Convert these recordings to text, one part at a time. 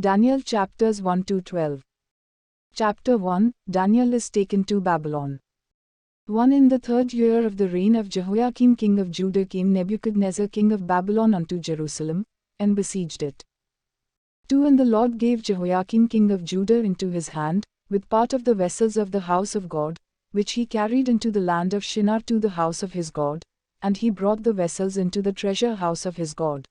Daniel chapters 1 to 12. Chapter 1, Daniel is taken to Babylon. 1 In the 3rd year of the reign of Jehoiakim king of Judah came Nebuchadnezzar king of Babylon unto Jerusalem, and besieged it. 2 And the Lord gave Jehoiakim king of Judah into his hand, with part of the vessels of the house of God, which he carried into the land of Shinar to the house of his God, and he brought the vessels into the treasure house of his God.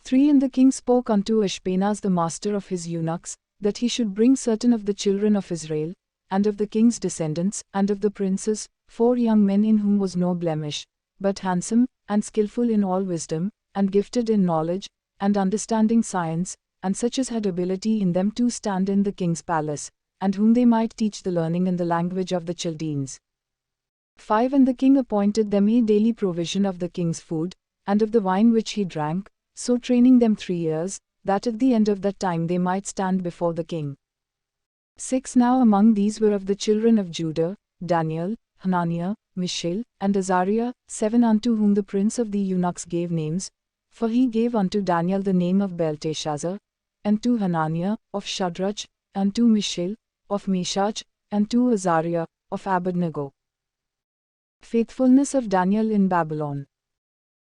3 And the king spoke unto Ashpenaz the master of his eunuchs, that he should bring certain of the children of Israel, and of the king's descendants, and of the princes, 4 young men in whom was no blemish, but handsome, and skillful in all wisdom, and gifted in knowledge, and understanding science, and such as had ability in them to stand in the king's palace, and whom they might teach the learning and the language of the Chaldeans. 5 And the king appointed them a daily provision of the king's food, and of the wine which he drank, so training them 3 years, that at the end of that time they might stand before the king. 6 Now among these were of the children of Judah, Daniel, Hananiah, Mishael, and Azariah, 7 unto whom the prince of the eunuchs gave names, for he gave unto Daniel the name of Belteshazzar, and to Hananiah, of Shadrach, and to Mishael, of Meshach, and to Azariah, of Abednego. Faithfulness of Daniel in Babylon.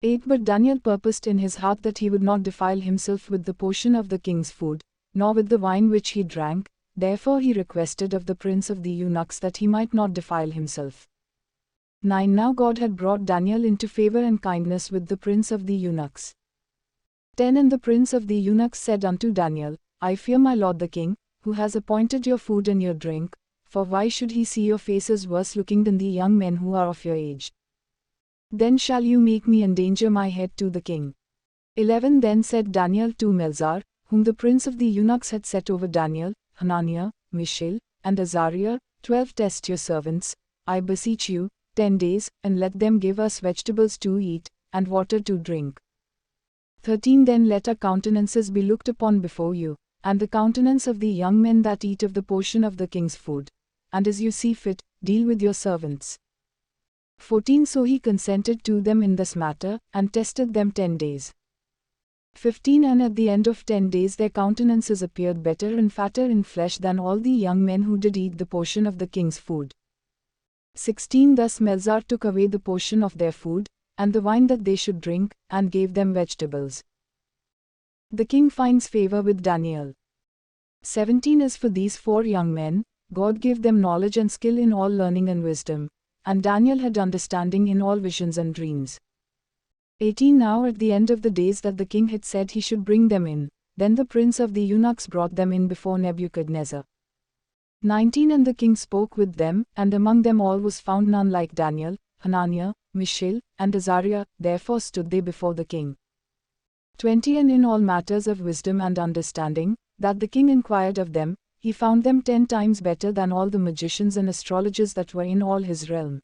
8 But Daniel purposed in his heart that he would not defile himself with the portion of the king's food, nor with the wine which he drank, therefore he requested of the prince of the eunuchs that he might not defile himself. 9 Now God had brought Daniel into favor and kindness with the prince of the eunuchs. 10 And the prince of the eunuchs said unto Daniel, I fear my lord the king, who has appointed your food and your drink, for why should he see your faces worse looking than the young men who are of your age? Then shall you make me endanger my head to the king. 11 Then said Daniel to Melzar, whom the prince of the eunuchs had set over Daniel, Hananiah, Mishael, and Azariah, 12 Test your servants, I beseech you, 10 days, and let them give us vegetables to eat, and water to drink. 13 Then let our countenances be looked upon before you, and the countenance of the young men that eat of the portion of the king's food, and as you see fit, deal with your servants. 14 So he consented to them in this matter, and tested them 10 days. 15 And at the end of 10 days their countenances appeared better and fatter in flesh than all the young men who did eat the portion of the king's food. 16 Thus Melzar took away the portion of their food, and the wine that they should drink, and gave them vegetables. The king finds favor with Daniel. 17 As for these 4 young men, God gave them knowledge and skill in all learning and wisdom, and Daniel had understanding in all visions and dreams. 18 Now at the end of the days that the king had said he should bring them in, then the prince of the eunuchs brought them in before Nebuchadnezzar. 19 And the king spoke with them, and among them all was found none like Daniel, Hananiah, Mishael, and Azariah, therefore stood they before the king. 20 And in all matters of wisdom and understanding, that the king inquired of them, he found them 10 times better than all the magicians and astrologers that were in all his realm.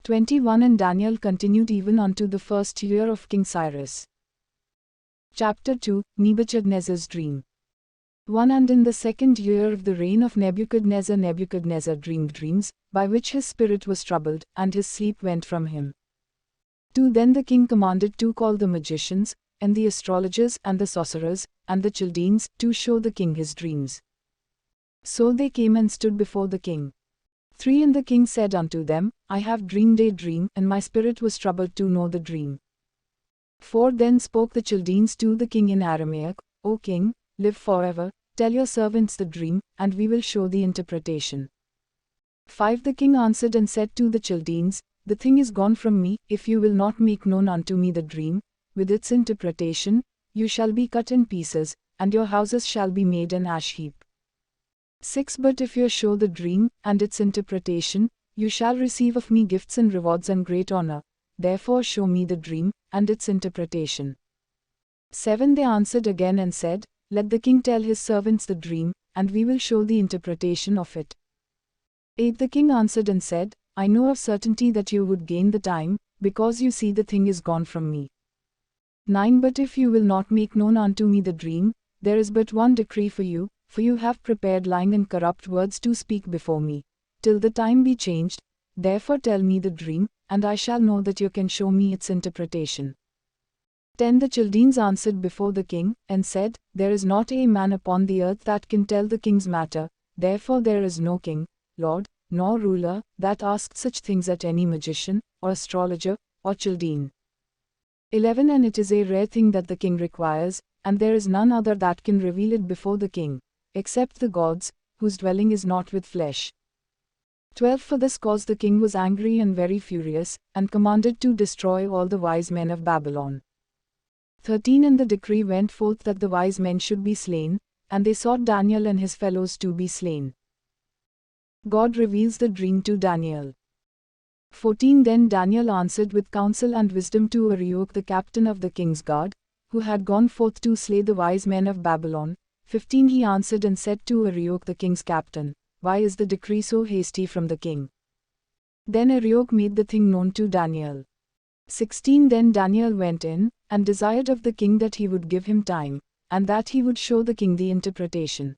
21 And Daniel continued even unto the 1st year of King Cyrus. Chapter 2, Nebuchadnezzar's Dream. 1 And in the 2nd year of the reign of Nebuchadnezzar dreamed dreams, by which his spirit was troubled, and his sleep went from him. 2 Then the king commanded to call the magicians, and the astrologers, and the sorcerers, and the Chaldeans, to show the king his dreams. So they came and stood before the king. 3 And the king said unto them, I have dreamed a dream, and my spirit was troubled to know the dream. 4 Then spoke the Chaldeans to the king in Aramaic, O king, live forever, tell your servants the dream, and we will show the interpretation. 5 The king answered and said to the Chaldeans, The thing is gone from me, if you will not make known unto me the dream, with its interpretation, you shall be cut in pieces, and your houses shall be made an ash heap. 6 But if you show the dream, and its interpretation, you shall receive of me gifts and rewards and great honor, therefore show me the dream, and its interpretation. 7 They answered again and said, Let the king tell his servants the dream, and we will show the interpretation of it. 8 The king answered and said, I know of certainty that you would gain the time, because you see the thing is gone from me. 9 But if you will not make known unto me the dream, there is but one decree for you have prepared lying and corrupt words to speak before me, till the time be changed, therefore tell me the dream, and I shall know that you can show me its interpretation. 10 The Chaldeans answered before the king, and said, There is not a man upon the earth that can tell the king's matter, therefore there is no king, lord, nor ruler, that asked such things at any magician, or astrologer, or Chaldean. 11 And it is a rare thing that the king requires, and there is none other that can reveal it before the king, except the gods, whose dwelling is not with flesh. 12 For this cause the king was angry and very furious, and commanded to destroy all the wise men of Babylon. 13 And the decree went forth that the wise men should be slain, and they sought Daniel and his fellows to be slain. God reveals the dream to Daniel. 14 Then Daniel answered with counsel and wisdom to Arioch the captain of the king's guard, who had gone forth to slay the wise men of Babylon. 15 He answered and said to Arioch the king's captain, Why is the decree so hasty from the king? Then Arioch made the thing known to Daniel. 16 Then Daniel went in, and desired of the king that he would give him time, and that he would show the king the interpretation.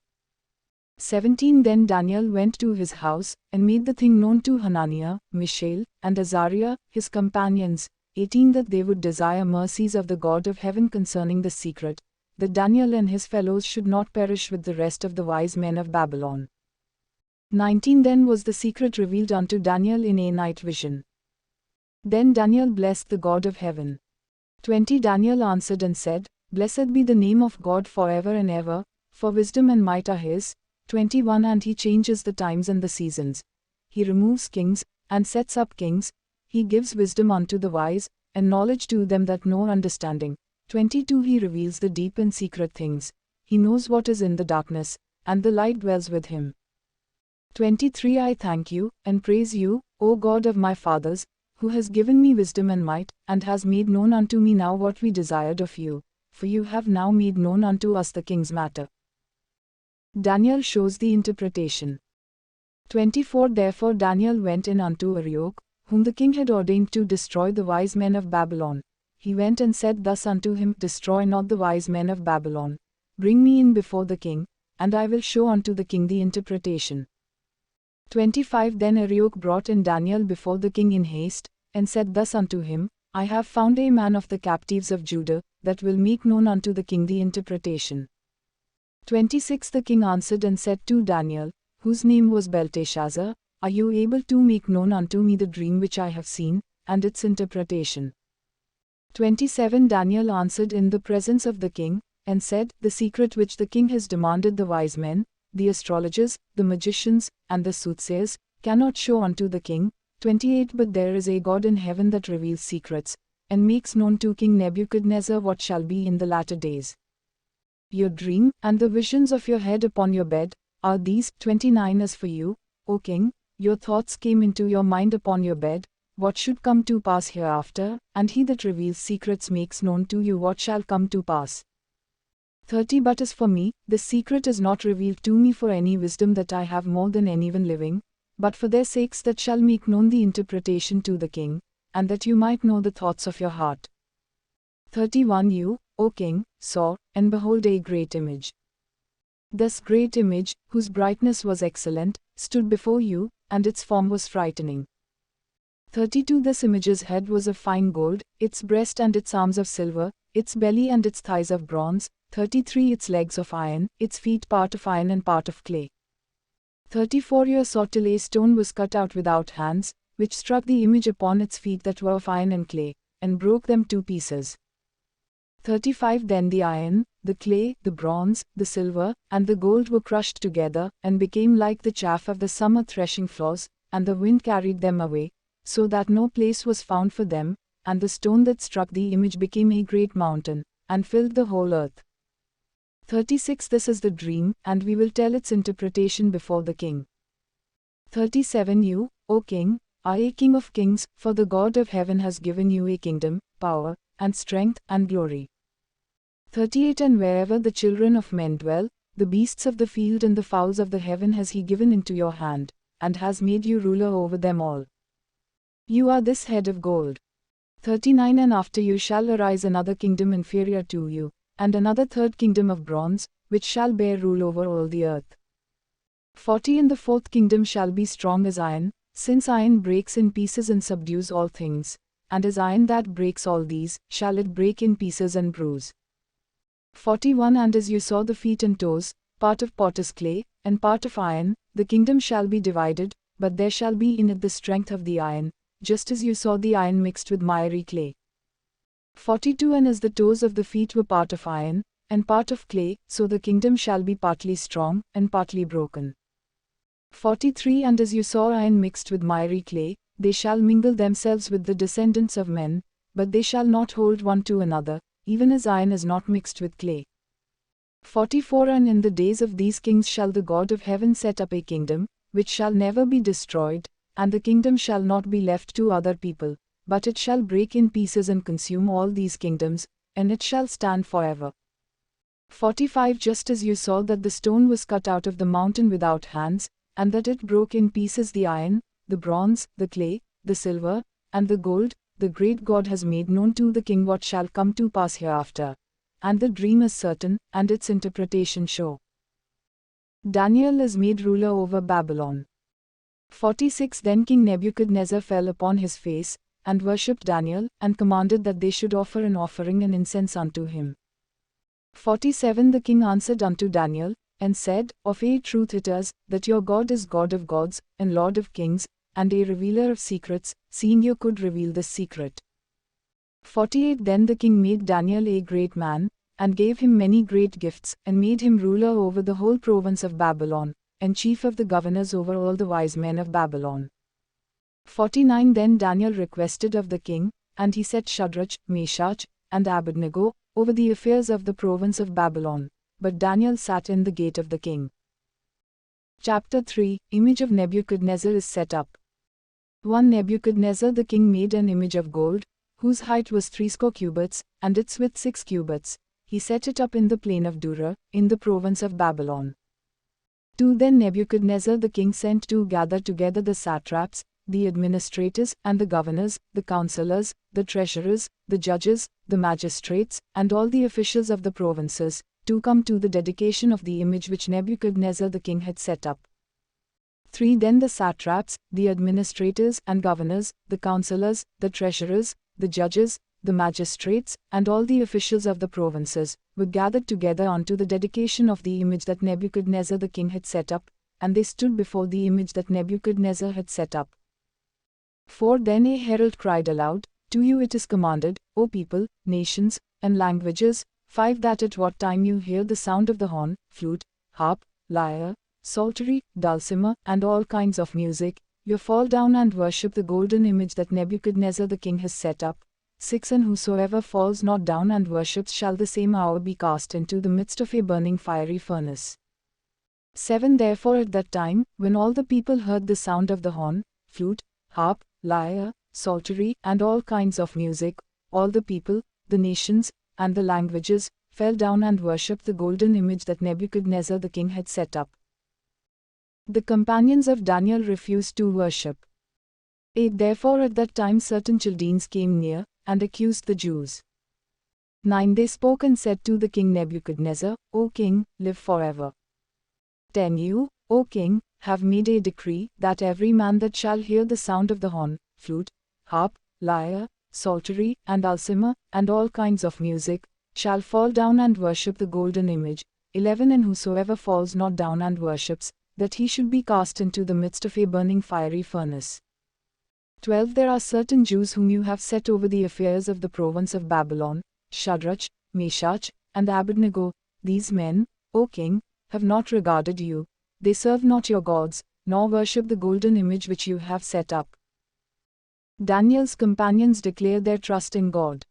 17 Then Daniel went to his house, and made the thing known to Hananiah, Mishael, and Azariah, his companions. 18 That they would desire mercies of the God of heaven concerning the secret, that Daniel and his fellows should not perish with the rest of the wise men of Babylon. 19 Then was the secret revealed unto Daniel in a night vision. Then Daniel blessed the God of heaven. 20 Daniel answered and said, Blessed be the name of God forever and ever, for wisdom and might are his. 21 And he changes the times and the seasons. He removes kings, and sets up kings. He gives wisdom unto the wise, and knowledge to them that know understanding. 22 He reveals the deep and secret things. He knows what is in the darkness, and the light dwells with him. 23 I thank you, and praise you, O God of my fathers, who has given me wisdom and might, and has made known unto me now what we desired of you, for you have now made known unto us the king's matter. Daniel shows the interpretation. 24 Therefore Daniel went in unto Arioch, whom the king had ordained to destroy the wise men of Babylon. He went and said thus unto him, Destroy not the wise men of Babylon. Bring me in before the king, and I will show unto the king the interpretation. 25 Then Arioch brought in Daniel before the king in haste, and said thus unto him, I have found a man of the captives of Judah, that will make known unto the king the interpretation. 26 The king answered and said to Daniel, whose name was Belteshazzar, Are you able to make known unto me the dream which I have seen, and its interpretation? 27 Daniel answered in the presence of the king, and said, The secret which the king has demanded the wise men, the astrologers, the magicians, and the soothsayers, cannot show unto the king. 28 But there is a God in heaven that reveals secrets, and makes known to King Nebuchadnezzar what shall be in the latter days. Your dream, and the visions of your head upon your bed, are these. 29 As for you, O king, your thoughts came into your mind upon your bed, what should come to pass hereafter, and he that reveals secrets makes known to you what shall come to pass. 30 But as for me, this secret is not revealed to me for any wisdom that I have more than anyone living, but for their sakes that shall make known the interpretation to the king, and that you might know the thoughts of your heart. 31 You, O king, saw, and behold a great image. This great image, whose brightness was excellent, stood before you, and its form was frightening. 32 This image's head was of fine gold, its breast and its arms of silver, its belly and its thighs of bronze. 33 Its legs of iron, its feet part of iron and part of clay. 34 You saw till a stone was cut out without hands, which struck the image upon its feet that were of iron and clay, and broke them to pieces. 35 Then the iron, the clay, the bronze, the silver, and the gold were crushed together, and became like the chaff of the summer threshing floors, and the wind carried them away, so that no place was found for them, and the stone that struck the image became a great mountain, and filled the whole earth. 36 This is the dream, and we will tell its interpretation before the king. 37 You, O king, are a king of kings, for the God of heaven has given you a kingdom, power, and strength, and glory. 38 And wherever the children of men dwell, the beasts of the field and the fowls of the heaven has he given into your hand, and has made you ruler over them all. You are this head of gold. 39 And after you shall arise another kingdom inferior to you, and another third kingdom of bronze, which shall bear rule over all the earth. 40 And the fourth kingdom shall be strong as iron, since iron breaks in pieces and subdues all things, and as iron that breaks all these, shall it break in pieces and bruise. 41 And as you saw the feet and toes, part of potter's clay, and part of iron, the kingdom shall be divided, but there shall be in it the strength of the iron, just as you saw the iron mixed with miry clay. 42 And as the toes of the feet were part of iron, and part of clay, so the kingdom shall be partly strong, and partly broken. 43 And as you saw iron mixed with miry clay, they shall mingle themselves with the descendants of men, but they shall not hold one to another, even as iron is not mixed with clay. 44 And in the days of these kings shall the God of heaven set up a kingdom, which shall never be destroyed, and the kingdom shall not be left to other people, but it shall break in pieces and consume all these kingdoms, and it shall stand forever. 45 Just as you saw that the stone was cut out of the mountain without hands, and that it broke in pieces the iron, the bronze, the clay, the silver, and the gold, the great God has made known to the king what shall come to pass hereafter. And the dream is certain, and its interpretation sure. Daniel is made ruler over Babylon. 46 Then King Nebuchadnezzar fell upon his face, and worshipped Daniel, and commanded that they should offer an offering and incense unto him. 47 The king answered unto Daniel, and said, Of a truth it is, that your God is God of gods, and Lord of kings, and a revealer of secrets, seeing you could reveal this secret. 48 Then the king made Daniel a great man, and gave him many great gifts, and made him ruler over the whole province of Babylon, and chief of the governors over all the wise men of Babylon. 49 Then Daniel requested of the king, and he set Shadrach, Meshach, and Abednego over the affairs of the province of Babylon, but Daniel sat in the gate of the king. Chapter 3 Image of Nebuchadnezzar is set up. 1 Nebuchadnezzar the king made an image of gold, whose height was 60 cubits, and its width 6 cubits. He set it up in the plain of Dura, in the province of Babylon. 2 Then Nebuchadnezzar the king sent to gather together the satraps, the administrators, and the governors, the counselors, the treasurers, the judges, the magistrates, and all the officials of the provinces, to come to the dedication of the image which Nebuchadnezzar the king had set up. 3 Then the satraps, the administrators and governors, the counselors, the treasurers, the judges, the magistrates, and all the officials of the provinces, were gathered together unto the dedication of the image that Nebuchadnezzar the king had set up, and they stood before the image that Nebuchadnezzar had set up. 4 Then a herald cried aloud, To you it is commanded, O people, nations, and languages, 5 That at what time you hear the sound of the horn, flute, harp, lyre, psaltery, dulcimer, and all kinds of music, you fall down and worship the golden image that Nebuchadnezzar the king has set up. 6 And whosoever falls not down and worships shall the same hour be cast into the midst of a burning fiery furnace. 7 Therefore at that time, when all the people heard the sound of the horn, flute, harp, lyre, psaltery, and all kinds of music, all the people, the nations, and the languages, fell down and worshipped the golden image that Nebuchadnezzar the king had set up. The companions of Daniel refused to worship. 8 Therefore at that time certain Chaldeans came near, and accused the Jews. 9 They spoke and said to the king Nebuchadnezzar, O king, live forever. 10 You, O king, have made a decree, that every man that shall hear the sound of the horn, flute, harp, lyre, psaltery, and dulcimer, and all kinds of music, shall fall down and worship the golden image. 11 And whosoever falls not down and worships, that he should be cast into the midst of a burning fiery furnace. 12 There are certain Jews whom you have set over the affairs of the province of Babylon, Shadrach, Meshach, and Abednego. These men, O king, have not regarded you. They serve not your gods, nor worship the golden image which you have set up. Daniel's companions declare their trust in God.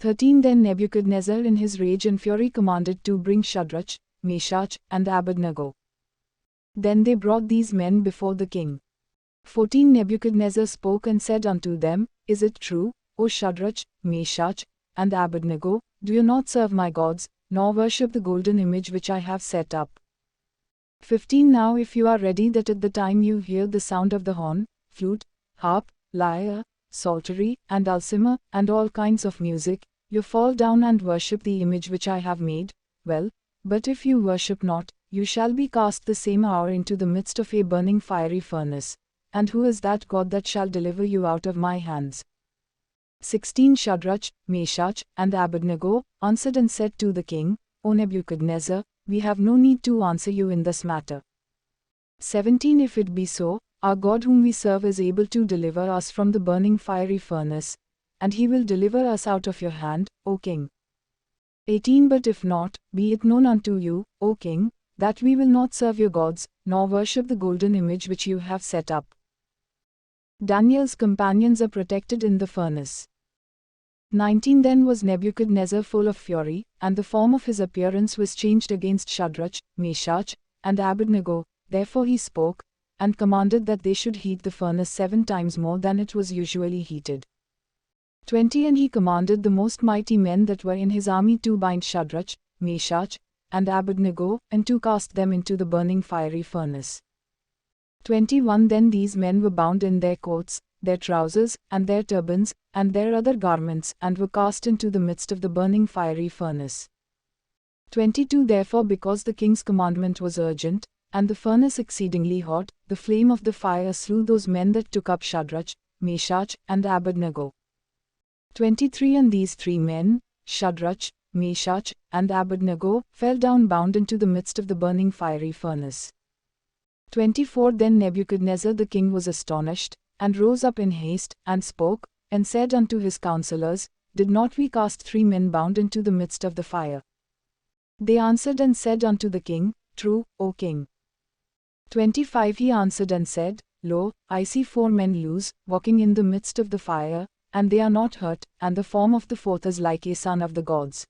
13 Then Nebuchadnezzar in his rage and fury commanded to bring Shadrach, Meshach, and Abednego. Then they brought these men before the king. 14 Nebuchadnezzar spoke and said unto them, Is it true, O Shadrach, Meshach, and Abednego, do you not serve my gods, nor worship the golden image which I have set up? 15 Now if you are ready that at the time you hear the sound of the horn, flute, harp, lyre, psaltery, and dulcimer, and all kinds of music, you fall down and worship the image which I have made, well, but if you worship not, you shall be cast the same hour into the midst of a burning fiery furnace. And who is that God that shall deliver you out of my hands? 16 Shadrach, Meshach, and Abednego answered and said to the king, O Nebuchadnezzar, we have no need to answer you in this matter. 17 If it be so, our God whom we serve is able to deliver us from the burning fiery furnace, and he will deliver us out of your hand, O king. 18 But if not, be it known unto you, O king, that we will not serve your gods, nor worship the golden image which you have set up. Daniel's companions are protected in the furnace. 19 Then was Nebuchadnezzar full of fury, and the form of his appearance was changed against Shadrach, Meshach, and Abednego. Therefore he spoke, and commanded that they should heat the furnace 7 times more than it was usually heated. 20 And he commanded the most mighty men that were in his army to bind Shadrach, Meshach, and Abednego, and to cast them into the burning fiery furnace. 21 Then these men were bound in their coats, their trousers, and their turbans, and their other garments, and were cast into the midst of the burning fiery furnace. 22 Therefore because the king's commandment was urgent, and the furnace exceedingly hot, the flame of the fire slew those men that took up Shadrach, Meshach, and Abednego. 23 And these 3 men, Shadrach, Meshach, and Abednego, fell down bound into the midst of the burning fiery furnace. 24 Then Nebuchadnezzar the king was astonished, and rose up in haste, and spoke, and said unto his counselors, Did not we cast 3 men bound into the midst of the fire? They answered and said unto the king, True, O king. 25 He answered and said, Lo, I see 4 men loose, walking in the midst of the fire, and they are not hurt, and the form of the 4th is like a son of the gods.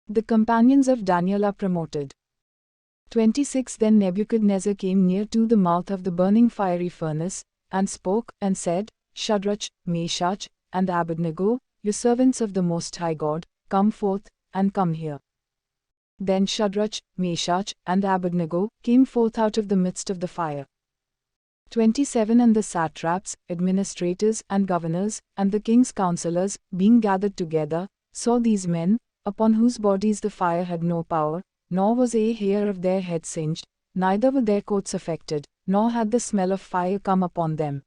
The companions of Daniel are promoted. 26 Then Nebuchadnezzar came near to the mouth of the burning fiery furnace, and spoke, and said, Shadrach, Meshach, and Abednego, you servants of the Most High God, come forth, and come here. Then Shadrach, Meshach, and Abednego came forth out of the midst of the fire. 27 And the satraps, administrators, and governors, and the king's counselors, being gathered together, saw these men, upon whose bodies the fire had no power, nor was a hair of their head singed, neither were their coats affected, nor had the smell of fire come upon them.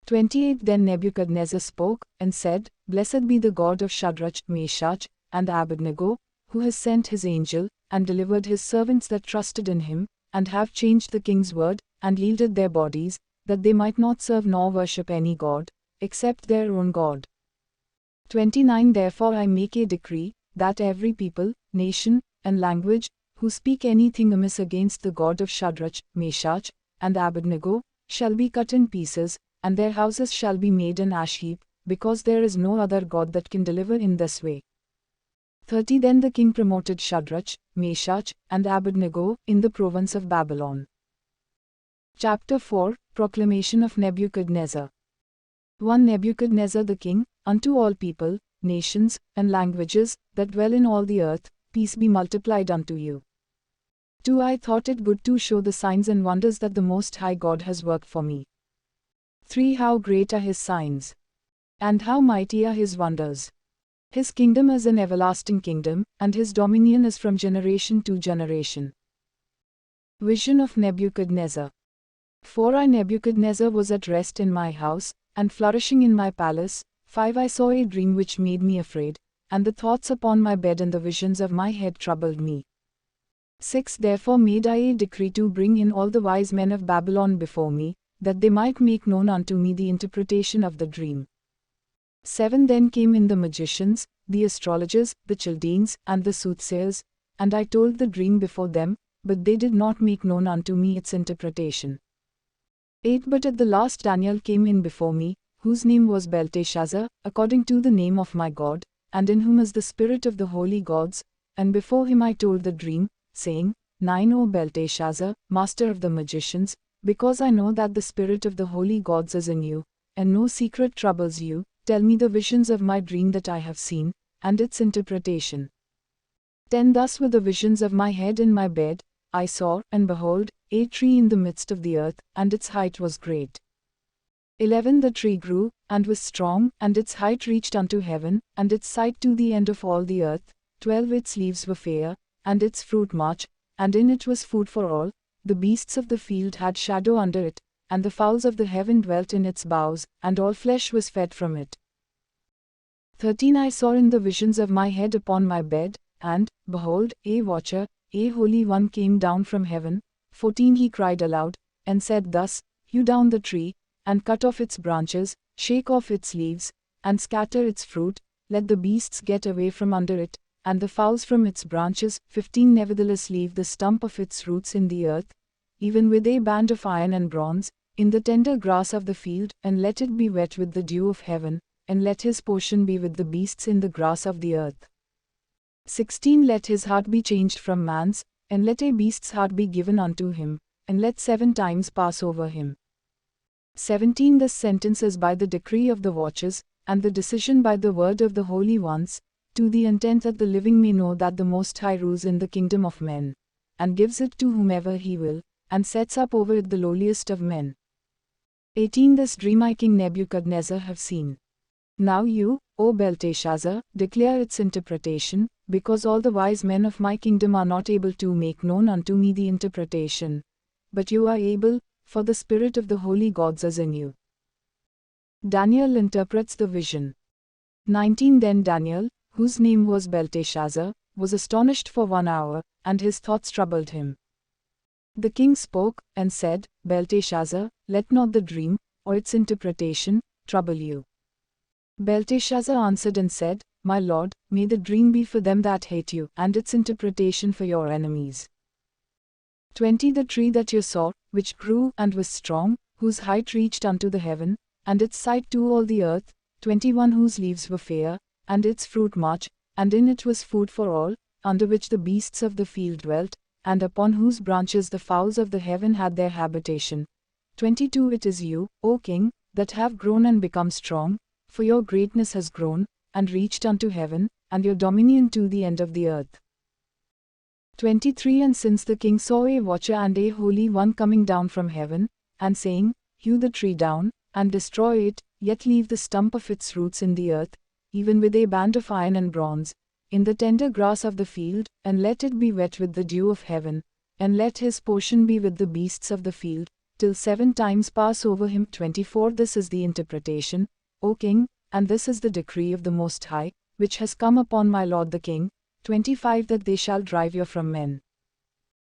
28 Then Nebuchadnezzar spoke, and said, Blessed be the God of Shadrach, Meshach, and Abednego, who has sent his angel, and delivered his servants that trusted in him, and have changed the king's word, and yielded their bodies, that they might not serve nor worship any god, except their own God. 29 Therefore I make a decree, that every people, nation, and language, who speak anything amiss against the God of Shadrach, Meshach, and Abednego, shall be cut in pieces, and their houses shall be made an ash heap, because there is no other God that can deliver in this way. 30 Then the king promoted Shadrach, Meshach, and Abednego in the province of Babylon. Chapter 4 Proclamation of Nebuchadnezzar. 1 Nebuchadnezzar the king, unto all people, nations, and languages, that dwell in all the earth, peace be multiplied unto you. 2 I thought it good to show the signs and wonders that the Most High God has worked for me. 3 How great are his signs! And how mighty are his wonders! His kingdom is an everlasting kingdom, and his dominion is from generation to generation. Vision of Nebuchadnezzar. 4 I Nebuchadnezzar was at rest in my house, and flourishing in my palace. 5 I saw a dream which made me afraid, and the thoughts upon my bed and the visions of my head troubled me. 6 Therefore made I a decree to bring in all the wise men of Babylon before me, that they might make known unto me the interpretation of the dream. 7 Then came in the magicians, the astrologers, the Chaldeans, and the soothsayers, and I told the dream before them, but they did not make known unto me its interpretation. 8 But at the last Daniel came in before me, whose name was Belteshazzar, according to the name of my God, and in whom is the spirit of the holy gods, and before him I told the dream, saying, 9 O Belteshazzar, master of the magicians, because I know that the spirit of the holy gods is in you, and no secret troubles you, tell me the visions of my dream that I have seen, and its interpretation. 10 Thus were the visions of my head in my bed. I saw, and behold, a tree in the midst of the earth, and its height was great. 11 The tree grew, and was strong, and its height reached unto heaven, and its sight to the end of all the earth. 12 Its leaves were fair, and its fruit much, and in it was food for all. The beasts of the field had shadow under it, and the fowls of the heaven dwelt in its boughs, and all flesh was fed from it. 13 I saw in the visions of my head upon my bed, and, behold, a watcher, a holy one came down from heaven. 14 He cried aloud, and said thus, Hew down the tree, and cut off its branches, shake off its leaves, and scatter its fruit, let the beasts get away from under it, and the fowls from its branches. 15 Nevertheless leave the stump of its roots in the earth, even with a band of iron and bronze, in the tender grass of the field, and let it be wet with the dew of heaven, and let his portion be with the beasts in the grass of the earth. 16 Let his heart be changed from man's, and let a beast's heart be given unto him, and let 7 times pass over him. 17 This sentence is by the decree of the watchers, and the decision by the word of the holy ones, to the intent that the living may know that the Most High rules in the kingdom of men, and gives it to whomever he will, and sets up over it the lowliest of men. 18 This dream I King Nebuchadnezzar have seen. Now you, O Belteshazzar, declare its interpretation, because all the wise men of my kingdom are not able to make known unto me the interpretation. But you are able, for the spirit of the holy gods is in you. Daniel interprets the vision. 19 Then Daniel, whose name was Belteshazzar, was astonished for 1 hour, and his thoughts troubled him. The king spoke, and said, Belteshazzar, let not the dream, or its interpretation, trouble you. Belteshazzar answered and said, My lord, may the dream be for them that hate you, and its interpretation for your enemies. 20 The tree that you saw, which grew and was strong, whose height reached unto the heaven, and its side to all the earth, 21 Whose leaves were fair, and its fruit much, and in it was food for all, under which the beasts of the field dwelt, and upon whose branches the fowls of the heaven had their habitation. 22 It is you, O king, that have grown and become strong, for your greatness has grown, and reached unto heaven, and your dominion to the end of the earth. 23 And since the king saw a watcher and a holy one coming down from heaven, and saying, Hew the tree down, and destroy it, yet leave the stump of its roots in the earth, even with a band of iron and bronze, in the tender grass of the field, and let it be wet with the dew of heaven, and let his portion be with the beasts of the field, till 7 times pass over him. 24 This is the interpretation, O king, and this is the decree of the Most High, which has come upon my lord the king. 25 That they shall drive you from men.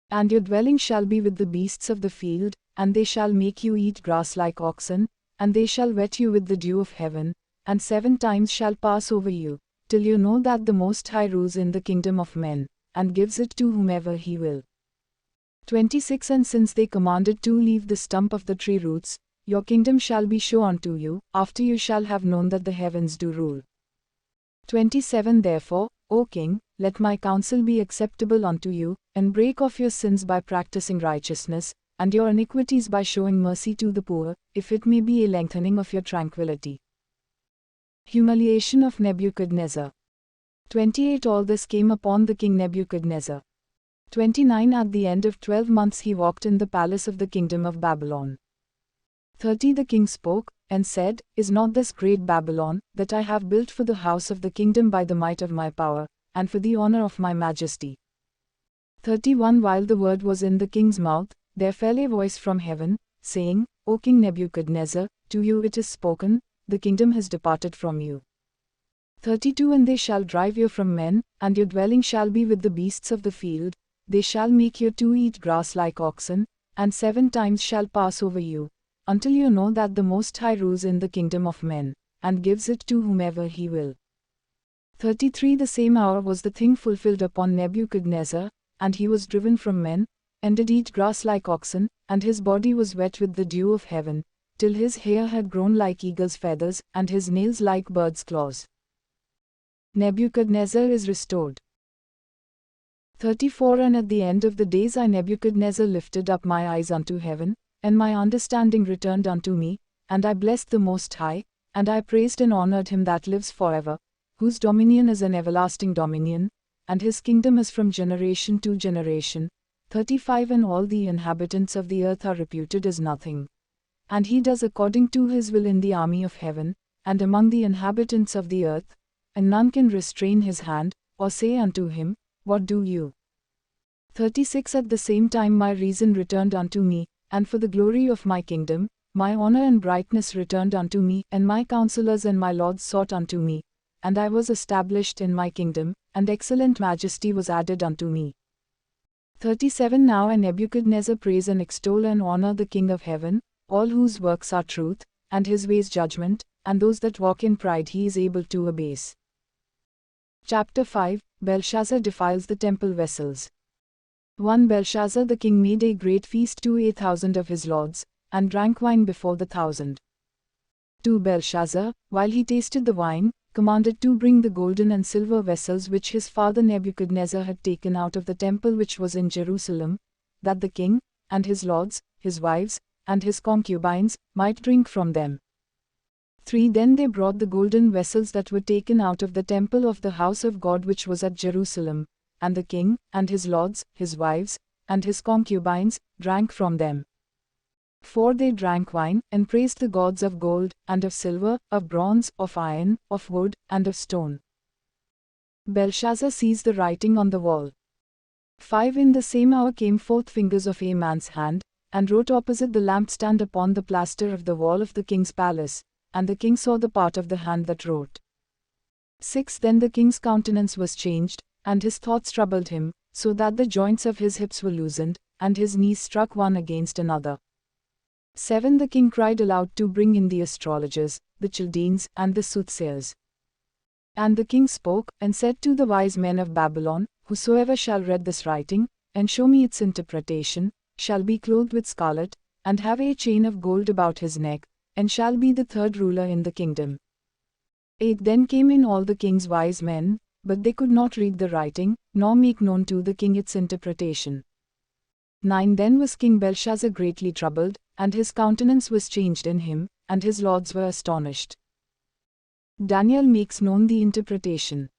And your dwelling shall be with the beasts of the field, and they shall make you eat grass like oxen, and they shall wet you with the dew of heaven, and 7 times shall pass over you, till you know that the Most High rules in the kingdom of men, and gives it to whomever he will. 26 And since they commanded to leave the stump of the tree roots, your kingdom shall be sure unto you, after you shall have known that the heavens do rule. 27 Therefore, O king, let my counsel be acceptable unto you, and break off your sins by practicing righteousness, and your iniquities by showing mercy to the poor, if it may be a lengthening of your tranquility. Humiliation of Nebuchadnezzar. 28 All this came upon the king Nebuchadnezzar. 29 At the end of 12 months he walked in the palace of the kingdom of Babylon. 30 The king spoke, and said, Is not this great Babylon, that I have built for the house of the kingdom by the might of my power, and for the honor of my majesty? 31 While the word was in the king's mouth, there fell a voice from heaven, saying, O King Nebuchadnezzar, to you it is spoken, the kingdom has departed from you. 32 And they shall drive you from men, and your dwelling shall be with the beasts of the field, they shall make you to eat grass like oxen, and 7 times shall pass over you, until you know that the Most High rules in the kingdom of men, and gives it to whomever he will. 33 The same hour was the thing fulfilled upon Nebuchadnezzar, and he was driven from men, and did eat grass like oxen, and his body was wet with the dew of heaven, till his hair had grown like eagle's feathers, and his nails like birds' claws. Nebuchadnezzar is restored. 34 And at the end of the days I Nebuchadnezzar lifted up my eyes unto heaven, and my understanding returned unto me, and I blessed the Most High, and I praised and honored him that lives forever, whose dominion is an everlasting dominion, and his kingdom is from generation to generation. 35 And all the inhabitants of the earth are reputed as nothing. And he does according to his will in the army of heaven, and among the inhabitants of the earth, and none can restrain his hand, or say unto him, What do you? 36 At the same time my reason returned unto me, and for the glory of my kingdom, my honor and brightness returned unto me, and my counselors and my lords sought unto me, and I was established in my kingdom, and excellent majesty was added unto me. 37 Now I Nebuchadnezzar praise and extol and honor the King of heaven, all whose works are truth, and his ways judgment, and those that walk in pride he is able to abase. Chapter 5 Belshazzar defiles the temple vessels. 1 Belshazzar the king made a great feast to 8,000 of his lords, and drank wine before the 1,000. 2 Belshazzar, while he tasted the wine, commanded to bring the golden and silver vessels which his father Nebuchadnezzar had taken out of the temple which was in Jerusalem, that the king, and his lords, his wives, and his concubines, might drink from them. 3 Then they brought the golden vessels that were taken out of the temple of the house of God which was at Jerusalem, and the king, and his lords, his wives, and his concubines, drank from them. 4 They drank wine, and praised the gods of gold, and of silver, of bronze, of iron, of wood, and of stone. Belshazzar sees the writing on the wall. 5 In the same hour came forth fingers of a man's hand, and wrote opposite the lampstand upon the plaster of the wall of the king's palace, and the king saw the part of the hand that wrote. 6 Then the king's countenance was changed, and his thoughts troubled him, so that the joints of his hips were loosened, and his knees struck one against another. 7 The king cried aloud to bring in the astrologers, the Chaldeans, and the soothsayers. And the king spoke, and said to the wise men of Babylon, Whosoever shall read this writing, and show me its interpretation, shall be clothed with scarlet, and have a chain of gold about his neck, and shall be the third ruler in the kingdom. 8 Then came in all the king's wise men, but they could not read the writing, nor make known to the king its interpretation. 9 Then was King Belshazzar greatly troubled, and his countenance was changed in him, and his lords were astonished. Daniel makes known the interpretation.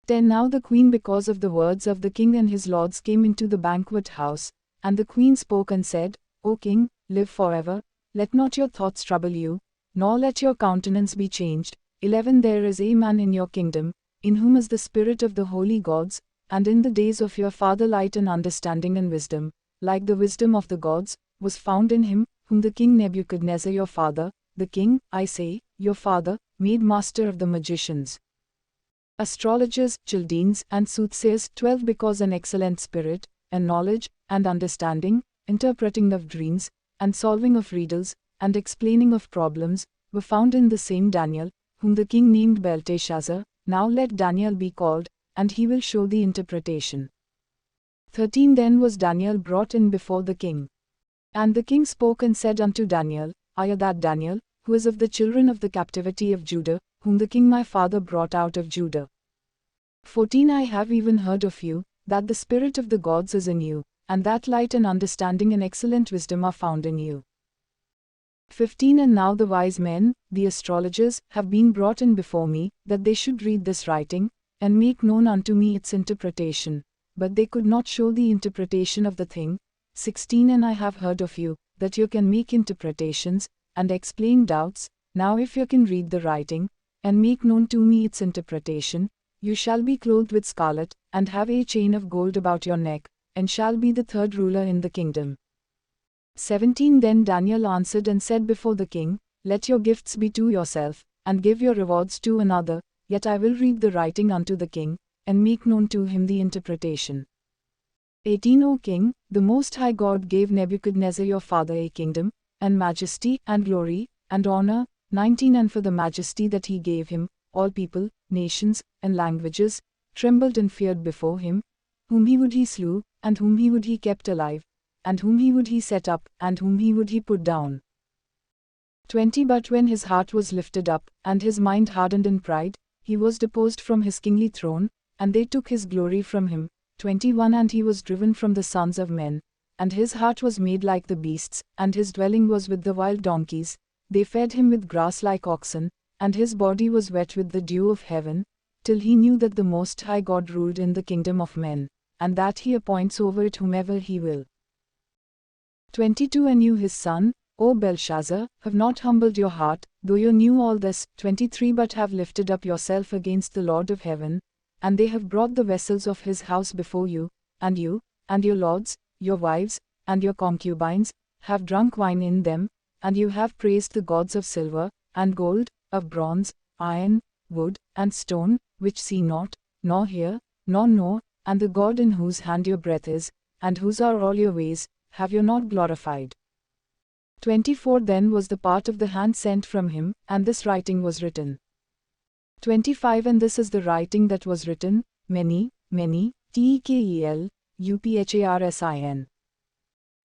10 Now the queen, because of the words of the king and his lords, came into the banquet house, and the queen spoke and said, O king, live forever, let not your thoughts trouble you, nor let your countenance be changed. 11 There is a man in your kingdom, in whom is the spirit of the holy gods, and in the days of your father light and understanding and wisdom, like the wisdom of the gods, was found in him, whom the king Nebuchadnezzar your father, the king, I say, your father, made master of the magicians, astrologers, Chaldeans, and soothsayers. 12 Because an excellent spirit, and knowledge, and understanding, interpreting of dreams, and solving of riddles, and explaining of problems, were found in the same Daniel, whom the king named Belteshazzar. Now let Daniel be called, and he will show the interpretation. 13 Then was Daniel brought in before the king. And the king spoke and said unto Daniel, I am that Daniel, who is of the children of the captivity of Judah, whom the king my father brought out of Judah. 14 I have even heard of you, that the spirit of the gods is in you, and that light and understanding and excellent wisdom are found in you. 15 And now the wise men, the astrologers, have been brought in before me, that they should read this writing, and make known unto me its interpretation, but they could not show the interpretation of the thing. 16 And I have heard of you, that you can make interpretations, and explain doubts. Now if you can read the writing, and make known to me its interpretation, you shall be clothed with scarlet, and have a chain of gold about your neck, and shall be the third ruler in the kingdom. 17 Then Daniel answered and said before the king, Let your gifts be to yourself, and give your rewards to another, yet I will read the writing unto the king, and make known to him the interpretation. 18 O king, the Most High God gave Nebuchadnezzar your father a kingdom, and majesty, and glory, and honor. 19 And for the majesty that he gave him, all people, nations, and languages, trembled and feared before him. Whom he would he slew, and whom he would he kept alive, and whom he would he set up, and whom he would he put down. 20 But when his heart was lifted up, and his mind hardened in pride, he was deposed from his kingly throne, and they took his glory from him. 21 And he was driven from the sons of men, and his heart was made like the beasts, and his dwelling was with the wild donkeys. They fed him with grass like oxen, and his body was wet with the dew of heaven, till he knew that the Most High God ruled in the kingdom of men, and that he appoints over it whomever he will. 22 And you his son, O Belshazzar, have not humbled your heart, though you knew all this. 23 But have lifted up yourself against the Lord of heaven, and they have brought the vessels of his house before you, and your lords, your wives, and your concubines, have drunk wine in them, and you have praised the gods of silver, and gold, of bronze, iron, wood, and stone, which see not, nor hear, nor know, and the God in whose hand your breath is, and whose are all your ways, have you not glorified? 24 Then was the part of the hand sent from him, and this writing was written. 25 And this is the writing that was written, many, many, TEKEL, UPHARSIN.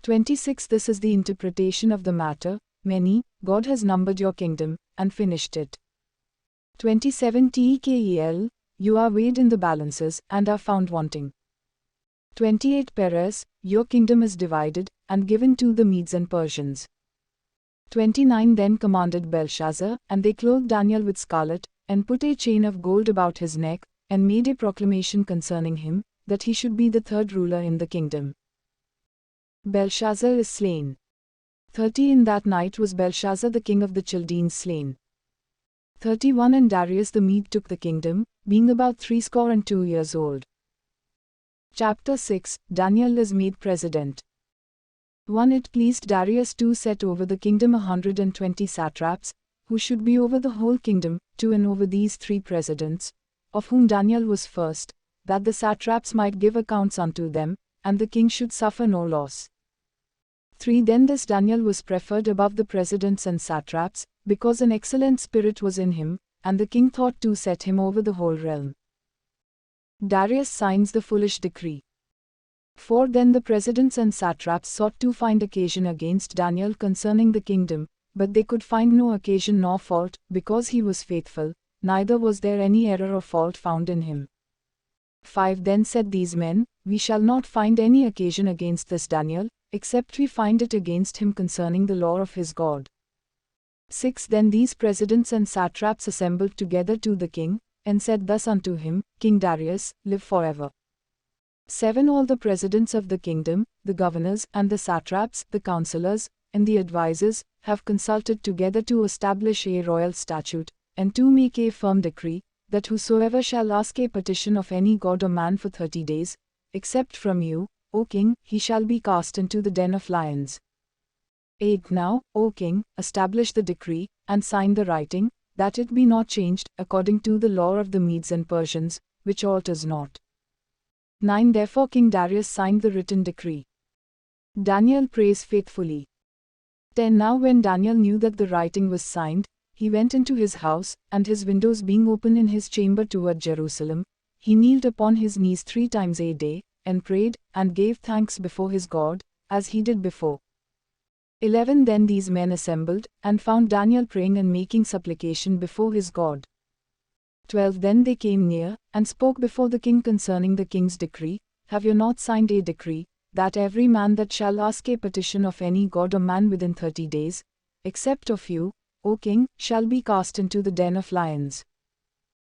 26 This is the interpretation of the matter, many, God has numbered your kingdom, and finished it. 27 TEKEL, you are weighed in the balances, and are found wanting. 28 Peres, your kingdom is divided, and given to the Medes and Persians. 29 Then commanded Belshazzar, and they clothed Daniel with scarlet, and put a chain of gold about his neck, and made a proclamation concerning him, that he should be the third ruler in the kingdom. Belshazzar is slain. 30 In that night was Belshazzar the king of the Chaldeans slain. 31 And Darius the Mede took the kingdom, being about 62 years old. Chapter 6 Daniel is made president. 1 It pleased Darius to set over the kingdom 120 satraps, who should be over the whole kingdom, 2 And over these 3 presidents, of whom Daniel was first, that the satraps might give accounts unto them, and the king should suffer no loss. 3 Then this Daniel was preferred above the presidents and satraps, because an excellent spirit was in him, and the king thought to set him over the whole realm. Darius signs the foolish decree. 4 Then the presidents and satraps sought to find occasion against Daniel concerning the kingdom, but they could find no occasion nor fault, because he was faithful, neither was there any error or fault found in him. 5 Then said these men, we shall not find any occasion against this Daniel, except we find it against him concerning the law of his God. 6 Then these presidents and satraps assembled together to the king, and said thus unto him, King Darius, live forever. 7 All the presidents of the kingdom, the governors, and the satraps, the counselors, and the advisers, have consulted together to establish a royal statute, and to make a firm decree, that whosoever shall ask a petition of any god or man for 30 days, except from you, O king, he shall be cast into the den of lions. 8 Now, O king, establish the decree, and sign the writing, that it be not changed, according to the law of the Medes and Persians, which alters not. 9 Therefore King Darius signed the written decree. Daniel prays faithfully. 10 Now when Daniel knew that the writing was signed, he went into his house, and his windows being open in his chamber toward Jerusalem, he kneeled upon his knees 3 times a day, and prayed, and gave thanks before his God, as he did before. 11 Then these men assembled, and found Daniel praying and making supplication before his God. 12 Then they came near, and spoke before the king concerning the king's decree, Have you not signed a decree, that every man that shall ask a petition of any god or man within 30 days, except of you, O king, shall be cast into the den of lions?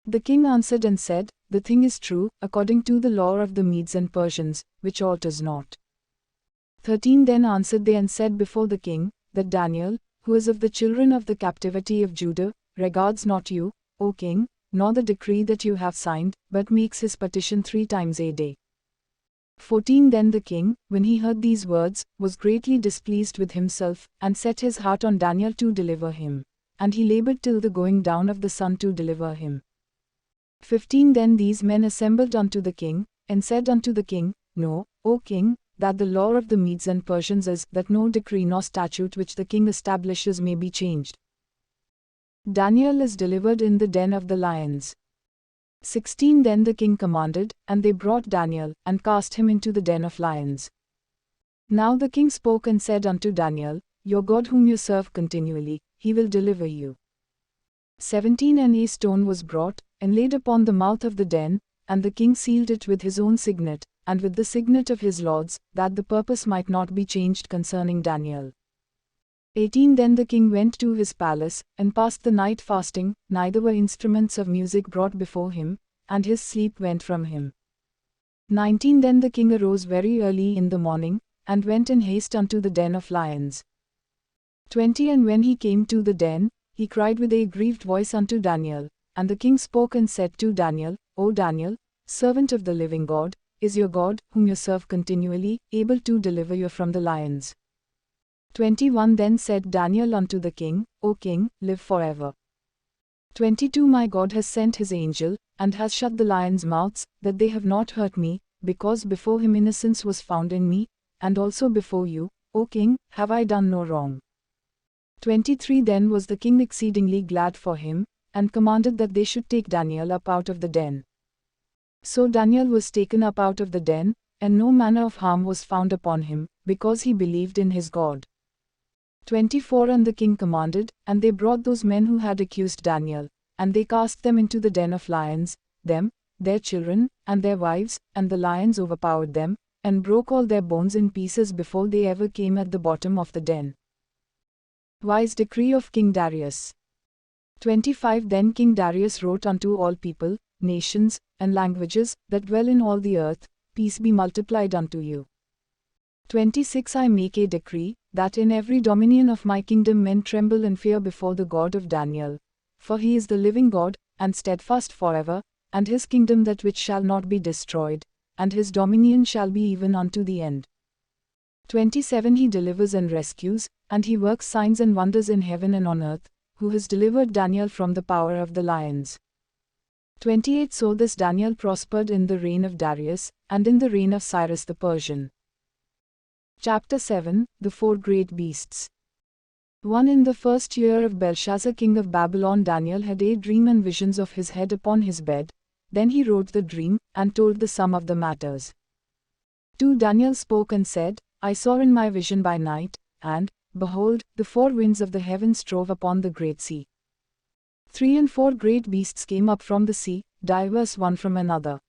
The king answered and said, The thing is true, according to the law of the Medes and Persians, which alters not. 13 Then answered they and said before the king, that Daniel, who is of the children of the captivity of Judah, regards not you, O king, nor the decree that you have signed, but makes his petition 3 times a day. 14 Then the king, when he heard these words, was greatly displeased with himself, and set his heart on Daniel to deliver him. And he labored till the going down of the sun to deliver him. 15 Then these men assembled unto the king, and said unto the king, Know, O king, that the law of the Medes and Persians is, that no decree nor statute which the king establishes may be changed. Daniel is delivered in the den of the lions. 16 Then the king commanded, and they brought Daniel, and cast him into the den of lions. Now the king spoke and said unto Daniel, Your God whom you serve continually, he will deliver you. 17 And a stone was brought, and laid upon the mouth of the den, and the king sealed it with his own signet, and with the signet of his lords, that the purpose might not be changed concerning Daniel. 18 Then the king went to his palace, and passed the night fasting, neither were instruments of music brought before him, and his sleep went from him. 19 Then the king arose very early in the morning, and went in haste unto the den of lions. 20 And when he came to the den, he cried with a grieved voice unto Daniel, and the king spoke and said to Daniel, O Daniel, servant of the living God, is your God, whom you serve continually, able to deliver you from the lions? 21 Then said Daniel unto the king, O king, live forever. 22 My God has sent his angel, and has shut the lions' mouths, that they have not hurt me, because before him innocence was found in me, and also before you, O king, have I done no wrong. 23 Then was the king exceedingly glad for him, and commanded that they should take Daniel up out of the den. So Daniel was taken up out of the den, and no manner of harm was found upon him, because he believed in his God. 24 And the king commanded, and they brought those men who had accused Daniel, and they cast them into the den of lions, them, their children, and their wives, and the lions overpowered them, and broke all their bones in pieces before they ever came at the bottom of the den. Wise decree of King Darius. 25 Then King Darius wrote unto all people, nations, and languages, that dwell in all the earth, peace be multiplied unto you. 26 I make a decree, that in every dominion of my kingdom men tremble and fear before the God of Daniel. For he is the living God, and steadfast forever, and his kingdom that which shall not be destroyed, and his dominion shall be even unto the end. 27 He delivers and rescues, and he works signs and wonders in heaven and on earth, who has delivered Daniel from the power of the lions. 28 So this Daniel prospered in the reign of Darius, and in the reign of Cyrus the Persian. Chapter 7 The Four Great Beasts. 1 In the first year of Belshazzar king of Babylon, Daniel had a dream and visions of his head upon his bed. Then he wrote the dream, and told the sum of the matters. 2 Daniel spoke and said, I saw in my vision by night, and, behold, the four winds of the heaven strove upon the great sea. 3 And four great beasts came up from the sea, diverse one from another.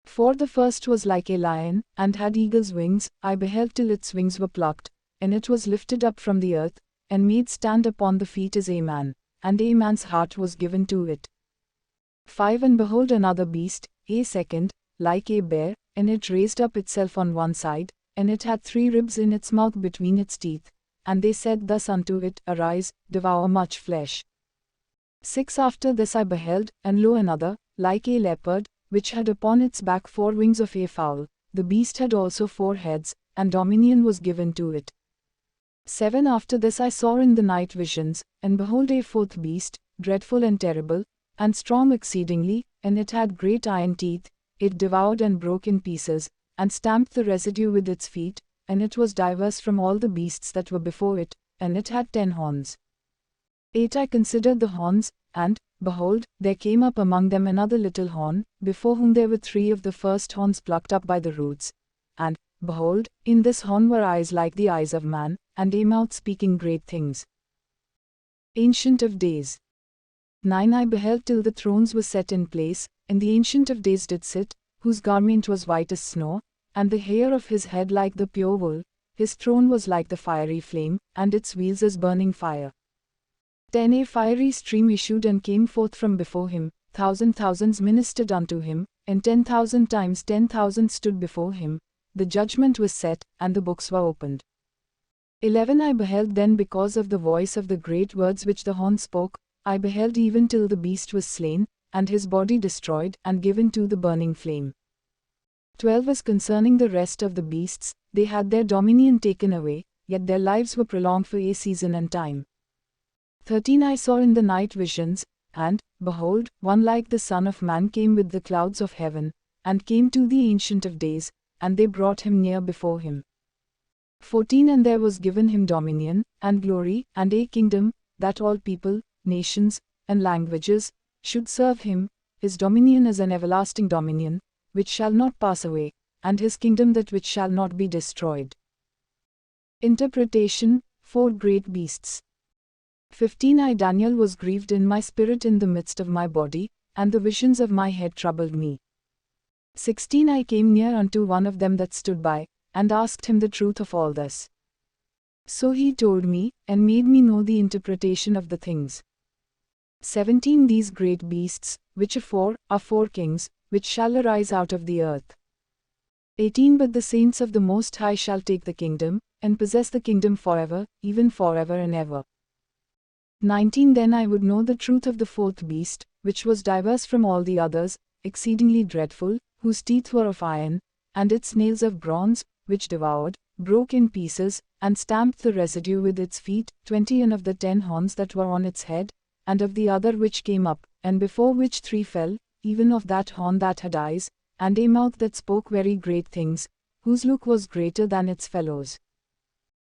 4 The first was like a lion, and had eagle's wings. I beheld till its wings were plucked, and it was lifted up from the earth, and made stand upon the feet as a man, and a man's heart was given to it. 5 And behold another beast, a second, like a bear, and it raised up itself on one side, and it had 3 ribs in its mouth between its teeth, and they said thus unto it, Arise, devour much flesh. 6 After this I beheld, and lo another, like a leopard, which had upon its back 4 wings of a fowl. The beast had also 4 heads, and dominion was given to it. 7 After this I saw in the night visions, and behold a fourth beast, dreadful and terrible, and strong exceedingly, and it had great iron teeth. It devoured and broke in pieces, and stamped the residue with its feet, and it was diverse from all the beasts that were before it, and it had 10 horns. 8 I considered the horns, and, behold, there came up among them another little horn, before whom there were 3 of the first horns plucked up by the roots. And, behold, in this horn were eyes like the eyes of man, and a mouth speaking great things. Ancient of Days. 9 I beheld till the thrones were set in place, and the Ancient of Days did sit, whose garment was white as snow, and the hair of his head like the pure wool. His throne was like the fiery flame, and its wheels as burning fire. 10 A fiery stream issued and came forth from before him, thousands ministered unto him, and 10,000 times 10,000 stood before him. The judgment was set, and the books were opened. 11 I beheld then because of the voice of the great words which the horn spoke, I beheld even till the beast was slain, and his body destroyed, and given to the burning flame. 12 As concerning the rest of the beasts, they had their dominion taken away, yet their lives were prolonged for a season and time. 13 I saw in the night visions, and, behold, one like the Son of Man came with the clouds of heaven, and came to the Ancient of Days, and they brought him near before him. 14 And there was given him dominion, and glory, and a kingdom, that all people, nations, and languages, should serve him. His dominion is an everlasting dominion, which shall not pass away, and his kingdom that which shall not be destroyed. Interpretation, 4 great beasts. 15 I Daniel was grieved in my spirit in the midst of my body, and the visions of my head troubled me. 16 I came near unto one of them that stood by, and asked him the truth of all this. So he told me, and made me know the interpretation of the things. 17 These great beasts, which are 4 kings, which shall arise out of the earth. 18 But the saints of the Most High shall take the kingdom, and possess the kingdom forever, even forever and ever. 19 Then I would know the truth of the fourth beast, which was diverse from all the others, exceedingly dreadful, whose teeth were of iron, and its nails of bronze, which devoured, broke in pieces, and stamped the residue with its feet. 20 And of the 10 horns that were on its head, and of the other which came up, and before which 3 fell, even of that horn that had eyes, and a mouth that spoke very great things, whose look was greater than its fellows.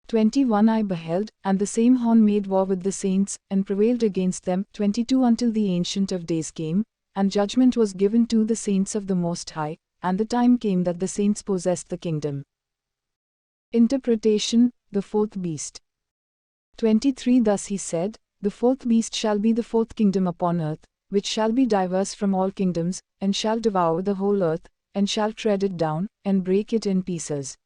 21 I beheld, and the same horn made war with the saints, and prevailed against them. 22 Until the Ancient of Days came, and judgment was given to the saints of the Most High, and the time came that the saints possessed the kingdom. Interpretation, the fourth beast. 23 Thus he said, the fourth beast shall be the fourth kingdom upon earth, which shall be diverse from all kingdoms, and shall devour the whole earth, and shall tread it down, and break it in pieces.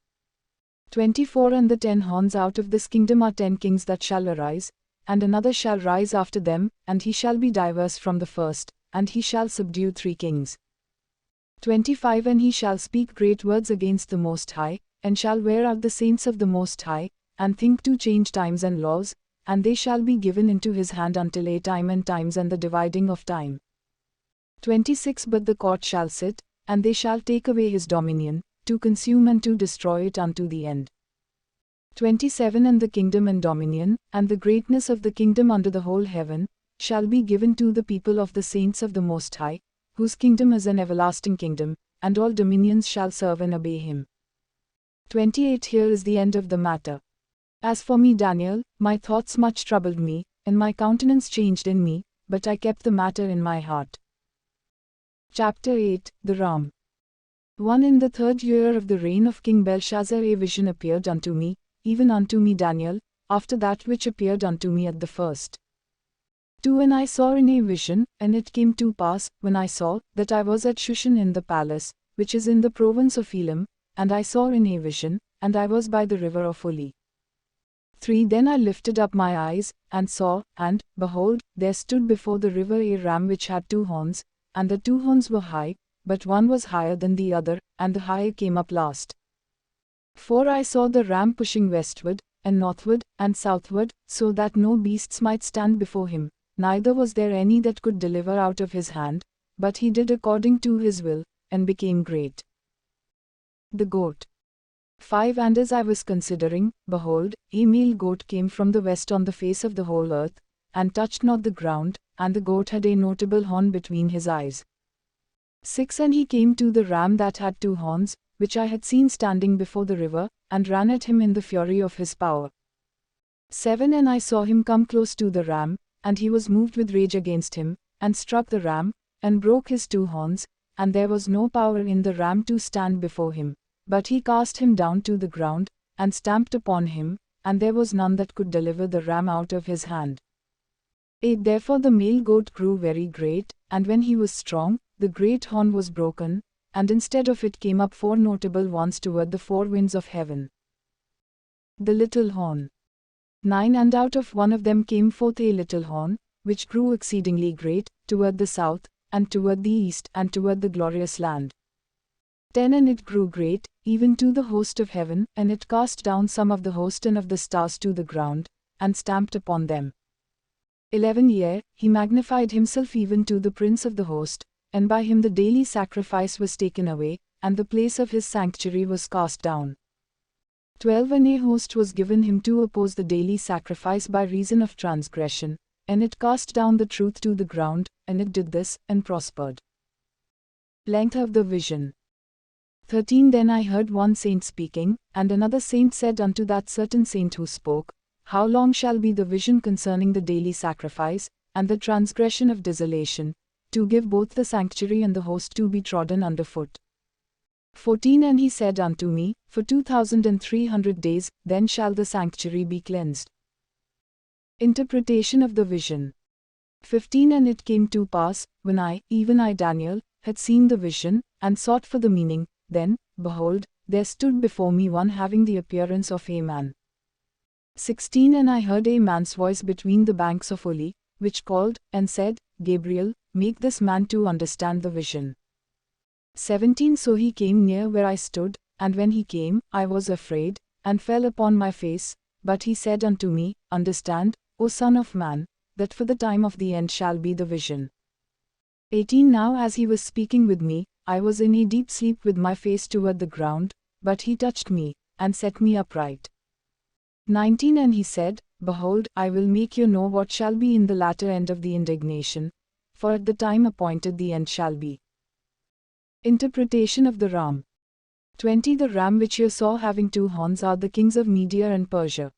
24 And the 10 horns out of this kingdom are 10 kings that shall arise, and another shall rise after them, and he shall be diverse from the first, and he shall subdue 3 kings. 25 And he shall speak great words against the Most High, and shall wear out the saints of the Most High, and think to change times and laws, and they shall be given into his hand until a time and times and the dividing of time. 26 But the court shall sit, and they shall take away his dominion, to consume and to destroy it unto the end. 27 And the kingdom and dominion, and the greatness of the kingdom under the whole heaven, shall be given to the people of the saints of the Most High, whose kingdom is an everlasting kingdom, and all dominions shall serve and obey him. 28 Here is the end of the matter. As for me Daniel, my thoughts much troubled me, and my countenance changed in me, but I kept the matter in my heart. Chapter 8 The Ram. 1 In the 3rd year of the reign of King Belshazzar a vision appeared unto me, even unto me Daniel, after that which appeared unto me at the first. 2 And I saw in a vision, and it came to pass, when I saw, that I was at Shushan in the palace, which is in the province of Elam, and I saw in a vision, and I was by the river of Uli. 3 Then I lifted up my eyes, and saw, and, behold, there stood before the river a ram which had 2 horns, and the 2 horns were high, but one was higher than the other, and the higher came up last. 4 I saw the ram pushing westward, and northward, and southward, so that no beasts might stand before him, neither was there any that could deliver out of his hand, but he did according to his will, and became great. The goat. 5 And as I was considering, behold, a male goat came from the west on the face of the whole earth, and touched not the ground, and the goat had a notable horn between his eyes. 6 And he came to the ram that had 2 horns, which I had seen standing before the river, and ran at him in the fury of his power. 7 And I saw him come close to the ram, and he was moved with rage against him, and struck the ram, and broke his 2 horns, and there was no power in the ram to stand before him. But he cast him down to the ground, and stamped upon him, and there was none that could deliver the ram out of his hand. 8 Therefore the male goat grew very great, and when he was strong, the great horn was broken, and instead of it came up 4 notable ones toward the 4 winds of heaven. The little horn. 9 And out of one of them came forth a little horn, which grew exceedingly great, toward the south, and toward the east, and toward the glorious land. 10 And it grew great, even to the host of heaven, and it cast down some of the host and of the stars to the ground, and stamped upon them. 11 Yea, he magnified himself even to the prince of the host, and by him the daily sacrifice was taken away, and the place of his sanctuary was cast down. 12 And a host was given him to oppose the daily sacrifice by reason of transgression, and it cast down the truth to the ground, and it did this, and prospered. Length of the vision. 13 Then I heard one saint speaking, and another saint said unto that certain saint who spoke, How long shall be the vision concerning the daily sacrifice, and the transgression of desolation, to give both the sanctuary and the host to be trodden under foot? 14 And he said unto me, For 2300 days, then shall the sanctuary be cleansed. Interpretation of the vision. 15 And it came to pass, when I, even I Daniel, had seen the vision, and sought for the meaning, then, behold, there stood before me one having the appearance of a man. 16 And I heard a man's voice between the banks of Uli, which called, and said, Gabriel, make this man to understand the vision. 17 So he came near where I stood, and when he came, I was afraid, and fell upon my face, but he said unto me, Understand, O son of man, that for the time of the end shall be the vision. 18 Now as he was speaking with me, I was in a deep sleep with my face toward the ground, but he touched me, and set me upright. 19 And he said, Behold, I will make you know what shall be in the latter end of the indignation, for at the time appointed the end shall be. Interpretation of the ram. 20. The ram which you saw having two horns are the kings of Media and Persia.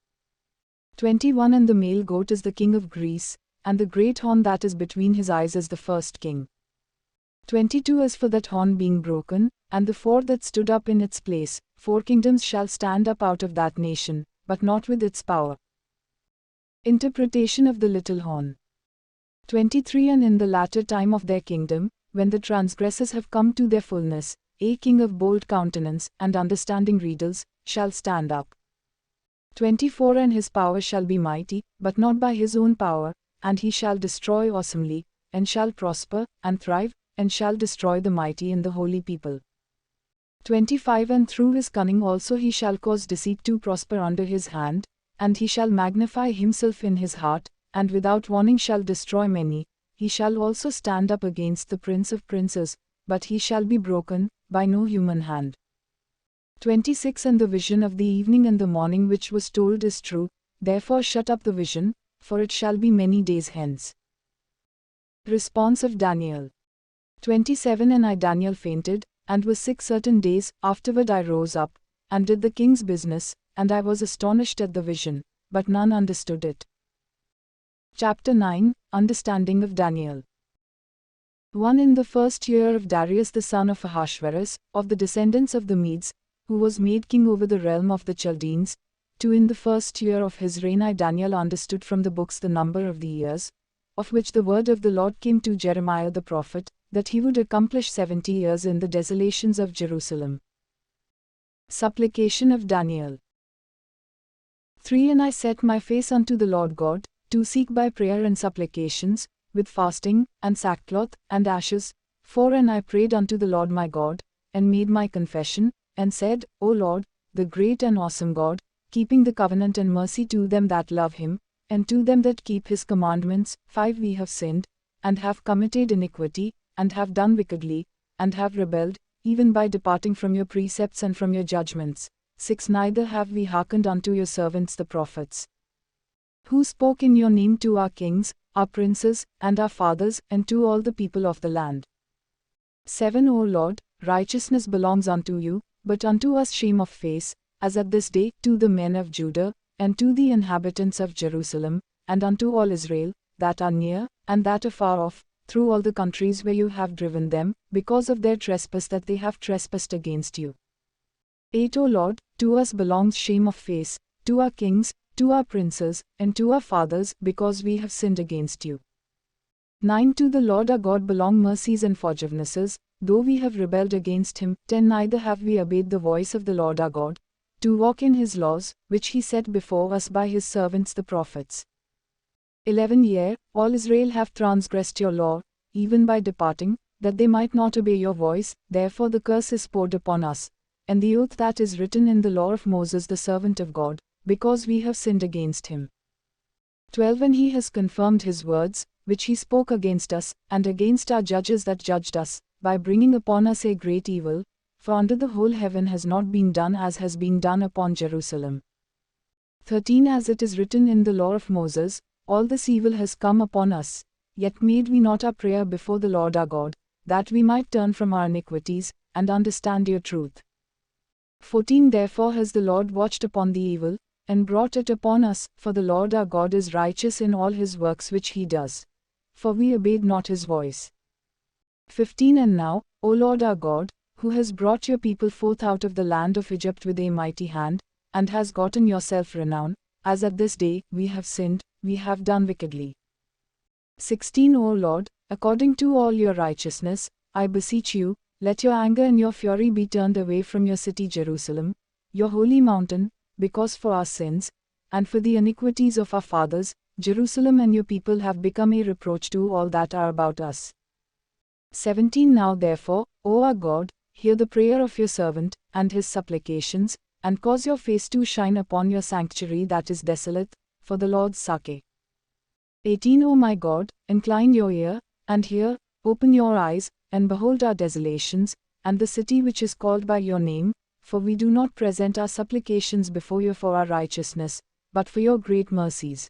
21. And the male goat is the king of Greece, and the great horn that is between his eyes is the first king. 22. As for that horn being broken, and the four that stood up in its place, 4 kingdoms shall stand up out of that nation, but not with its power. Interpretation of the little horn. 23. And in the latter time of their kingdom, when the transgressors have come to their fullness, a king of bold countenance, and understanding riddles, shall stand up. 24. And his power shall be mighty, but not by his own power, and he shall destroy awesomely, and shall prosper, and thrive, and shall destroy the mighty and the holy people. 25. And through his cunning also he shall cause deceit to prosper under his hand, and he shall magnify himself in his heart, and without warning shall destroy many. He shall also stand up against the prince of princes, but he shall be broken by no human hand. 26. And the vision of the evening and the morning which was told is true, therefore shut up the vision, for it shall be many days hence. Response of Daniel. 27. And I Daniel fainted, and was sick certain days. Afterward I rose up, and did the king's business, and I was astonished at the vision, but none understood it. Chapter 9. Understanding of Daniel. 1. In the first year of Darius the son of Ahasuerus, of the descendants of the Medes, who was made king over the realm of the Chaldeans. 2. In the first year of his reign I Daniel understood from the books the number of the years, of which the word of the Lord came to Jeremiah the prophet, that he would accomplish 70 years in the desolations of Jerusalem. Supplication of Daniel. 3. And I set my face unto the Lord God, to seek by prayer and supplications, with fasting, and sackcloth, and ashes. 4. And I prayed unto the Lord my God, and made my confession, and said, O Lord, the great and awesome God, keeping the covenant and mercy to them that love him, and to them that keep his commandments. 5. We have sinned, and have committed iniquity, and have done wickedly, and have rebelled, even by departing from your precepts and from your judgments. 6. Neither have we hearkened unto your servants the prophets, who spoke in your name to our kings, our princes, and our fathers, and to all the people of the land. 7. O Lord, righteousness belongs unto you, but unto us shame of face, as at this day, to the men of Judah, and to the inhabitants of Jerusalem, and unto all Israel, that are near, and that are far off, through all the countries where you have driven them, because of their trespass that they have trespassed against you. 8. O Lord, to us belongs shame of face, to our kings, to our princes, and to our fathers, because we have sinned against you. 9. To the Lord our God belong mercies and forgivenesses, though we have rebelled against him. 10. Neither have we obeyed the voice of the Lord our God, to walk in his laws, which he set before us by his servants the prophets. 11. Yea, all Israel have transgressed your law, even by departing, that they might not obey your voice, therefore the curse is poured upon us, and the oath that is written in the law of Moses the servant of God, because we have sinned against him. 12. And he has confirmed his words, which he spoke against us, and against our judges that judged us, by bringing upon us a great evil, for under the whole heaven has not been done as has been done upon Jerusalem. 13. As it is written in the law of Moses, all this evil has come upon us, yet made we not our prayer before the Lord our God, that we might turn from our iniquities, and understand your truth. 14. Therefore has the Lord watched upon the evil, and brought it upon us, for the Lord our God is righteous in all his works which he does, for we obeyed not his voice. 15. And now, O Lord our God, who has brought your people forth out of the land of Egypt with a mighty hand, and has gotten yourself renown, as at this day, we have sinned, we have done wickedly. 16. O Lord, according to all your righteousness, I beseech you, let your anger and your fury be turned away from your city Jerusalem, your holy mountain, because for our sins, and for the iniquities of our fathers, Jerusalem and your people have become a reproach to all that are about us. 17. Now therefore, O our God, hear the prayer of your servant, and his supplications, and cause your face to shine upon your sanctuary that is desolate, for the Lord's sake. 18. O my God, incline your ear, and hear, open your eyes, and behold our desolations, and the city which is called by your name, for we do not present our supplications before you for our righteousness, but for your great mercies.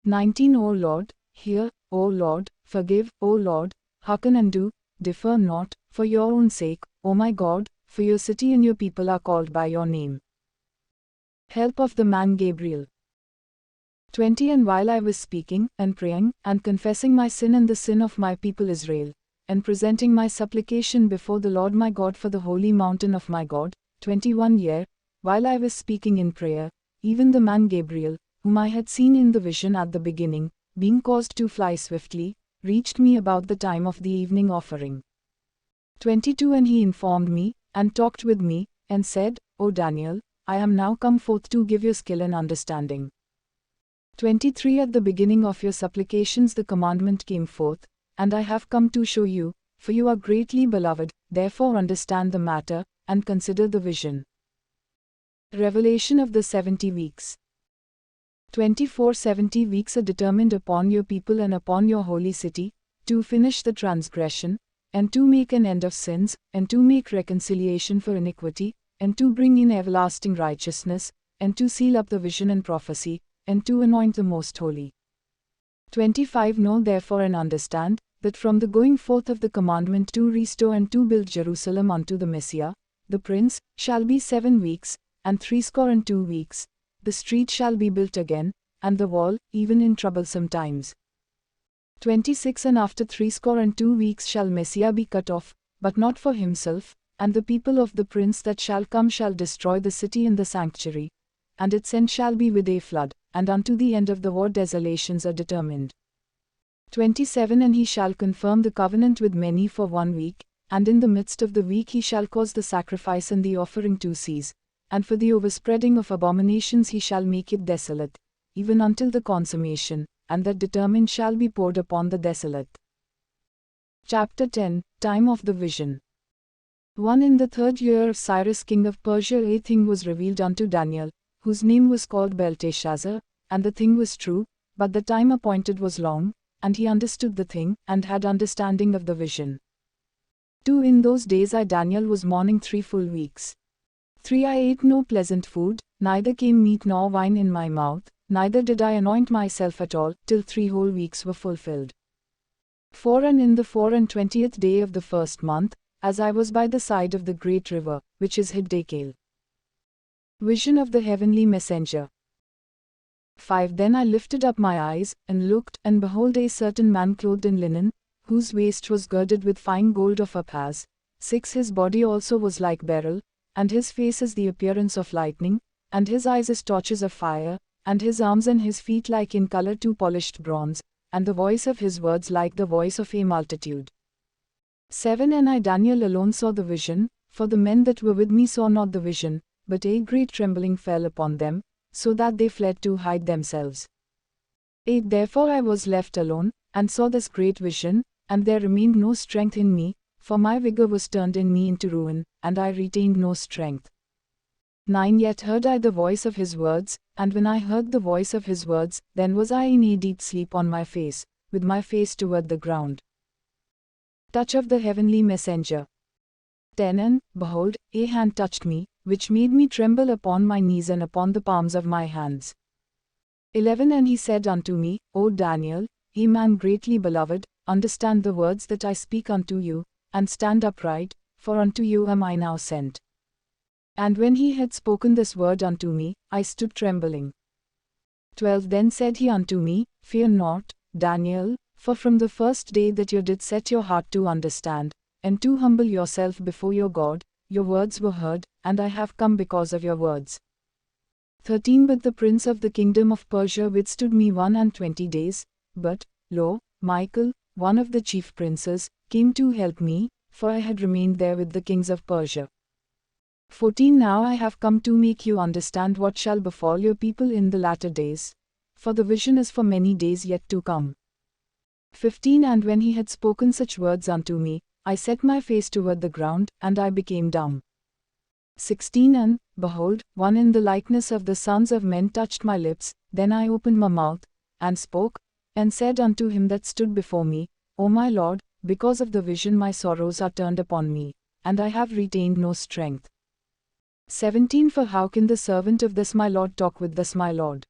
19 O Lord, hear, O Lord, forgive, O Lord, hearken and do, defer not, for your own sake, O my God, for your city and your people are called by your name. Help of the man Gabriel. 20 And while I was speaking, and praying, and confessing my sin and the sin of my people Israel, and presenting my supplication before the Lord my God for the holy mountain of my God, 21 Year, while I was speaking in prayer, even the man Gabriel, whom I had seen in the vision at the beginning, being caused to fly swiftly, reached me about the time of the evening offering. 22 And he informed me, and talked with me, and said, O Daniel, I am now come forth to give you skill and understanding. 23 At the beginning of your supplications the commandment came forth, and I have come to show you, for you are greatly beloved, therefore understand the matter, and consider the vision. Revelation of the 70 weeks. 24 70 weeks are determined upon your people and upon your holy city, to finish the transgression, and to make an end of sins, and to make reconciliation for iniquity, and to bring in everlasting righteousness, and to seal up the vision and prophecy, and to anoint the most holy. 25 Know therefore and understand, that from the going forth of the commandment to restore and to build Jerusalem unto the Messiah, the Prince, shall be 7 weeks, and 62 weeks, the street shall be built again, and the wall, even in troublesome times. 26 And after 62 weeks shall Messiah be cut off, but not for himself, and the people of the Prince that shall come shall destroy the city and the sanctuary, and its end shall be with a flood, and unto the end of the war desolations are determined. 27 And he shall confirm the covenant with many for 1 week, and in the midst of the week he shall cause the sacrifice and the offering to cease, and for the overspreading of abominations he shall make it desolate, even until the consummation, and that determined shall be poured upon the desolate. Chapter 10 Time of the Vision. 1 In the 3rd year of Cyrus king of Persia a thing was revealed unto Daniel, whose name was called Belteshazzar, and the thing was true, but the time appointed was long, and he understood the thing, and had understanding of the vision. 2 In those days I Daniel was mourning 3 full weeks. 3 I ate no pleasant food, neither came meat nor wine in my mouth, neither did I anoint myself at all, till 3 whole weeks were fulfilled. 4 And in the 24th day of the 1st month, as I was by the side of the great river, which is Hiddekal. Vision of the heavenly messenger. 5 Then I lifted up my eyes, and looked, and behold a certain man clothed in linen, whose waist was girded with fine gold of Uphaz. 6 His body also was like beryl, and his face as the appearance of lightning, and his eyes as torches of fire, and his arms and his feet like in color to polished bronze, and the voice of his words like the voice of a multitude. 7 And I Daniel alone saw the vision, for the men that were with me saw not the vision, but a great trembling fell upon them, so that they fled to hide themselves. 8 Therefore I was left alone, and saw this great vision, and there remained no strength in me, for my vigor was turned in me into ruin, and I retained no strength. 9 Yet heard I the voice of his words, and when I heard the voice of his words, then was I in a deep sleep on my face, with my face toward the ground. Touch of the heavenly messenger. 10 And, behold, a hand touched me, which made me tremble upon my knees and upon the palms of my hands. 11 And he said unto me, O Daniel, a man greatly beloved, understand the words that I speak unto you, and stand upright, for unto you am I now sent. And when he had spoken this word unto me, I stood trembling. 12 Then said he unto me, Fear not, Daniel, for from the first day that you did set your heart to understand, and to humble yourself before your God, your words were heard, and I have come because of your words. 13 But the prince of the kingdom of Persia withstood me 21 days, but, lo, Michael, one of the chief princes, came to help me, for I had remained there with the kings of Persia. 14 Now I have come to make you understand what shall befall your people in the latter days, for the vision is for many days yet to come. 15 And when he had spoken such words unto me, I set my face toward the ground, and I became dumb. 16 And, behold, one in the likeness of the sons of men touched my lips, then I opened my mouth, and spoke, and said unto him that stood before me, O my Lord, because of the vision my sorrows are turned upon me, and I have retained no strength. 17 For how can the servant of this my Lord talk with this my Lord?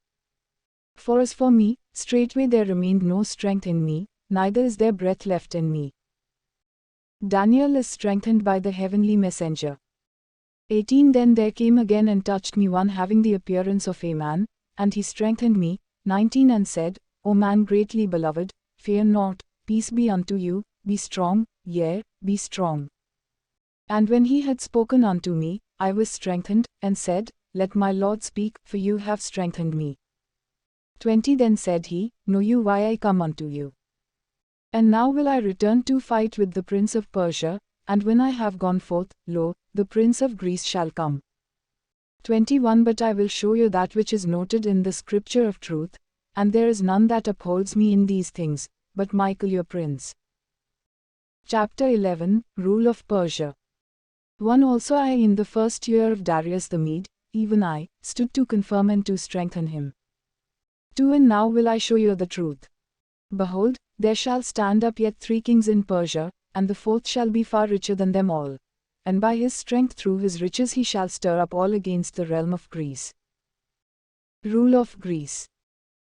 For as for me, straightway there remained no strength in me, neither is there breath left in me. Daniel is strengthened by the heavenly messenger. 18 Then there came again and touched me one having the appearance of a man, and he strengthened me. 19 And said, O man greatly beloved, fear not, peace be unto you, be strong, yea, be strong. And when he had spoken unto me, I was strengthened, and said, Let my Lord speak, for you have strengthened me. 20 Then said he, Know you why I come unto you? And now will I return to fight with the prince of Persia, and when I have gone forth, lo, the prince of Greece shall come. 21 But I will show you that which is noted in the scripture of truth, and there is none that upholds me in these things, but Michael your prince. Chapter 11 Rule of Persia. 1 Also I in the first year of Darius the Mede, even I, stood to confirm and to strengthen him. 2 And now will I show you the truth. Behold, there shall stand up yet 3 kings in Persia, and the 4th shall be far richer than them all. And by his strength through his riches he shall stir up all against the realm of Greece. Rule of Greece.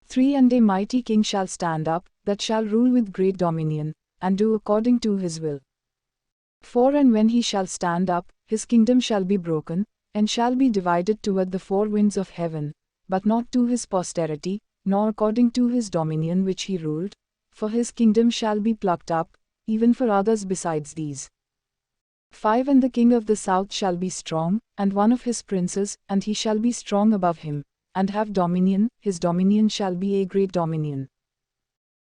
3 And a mighty king shall stand up, that shall rule with great dominion, and do according to his will. 4 And when he shall stand up, his kingdom shall be broken, and shall be divided toward the 4 winds of heaven, but not to his posterity, nor according to his dominion which he ruled, for his kingdom shall be plucked up, even for others besides these. 5 And the king of the south shall be strong, and one of his princes, and he shall be strong above him, and have dominion, his dominion shall be a great dominion.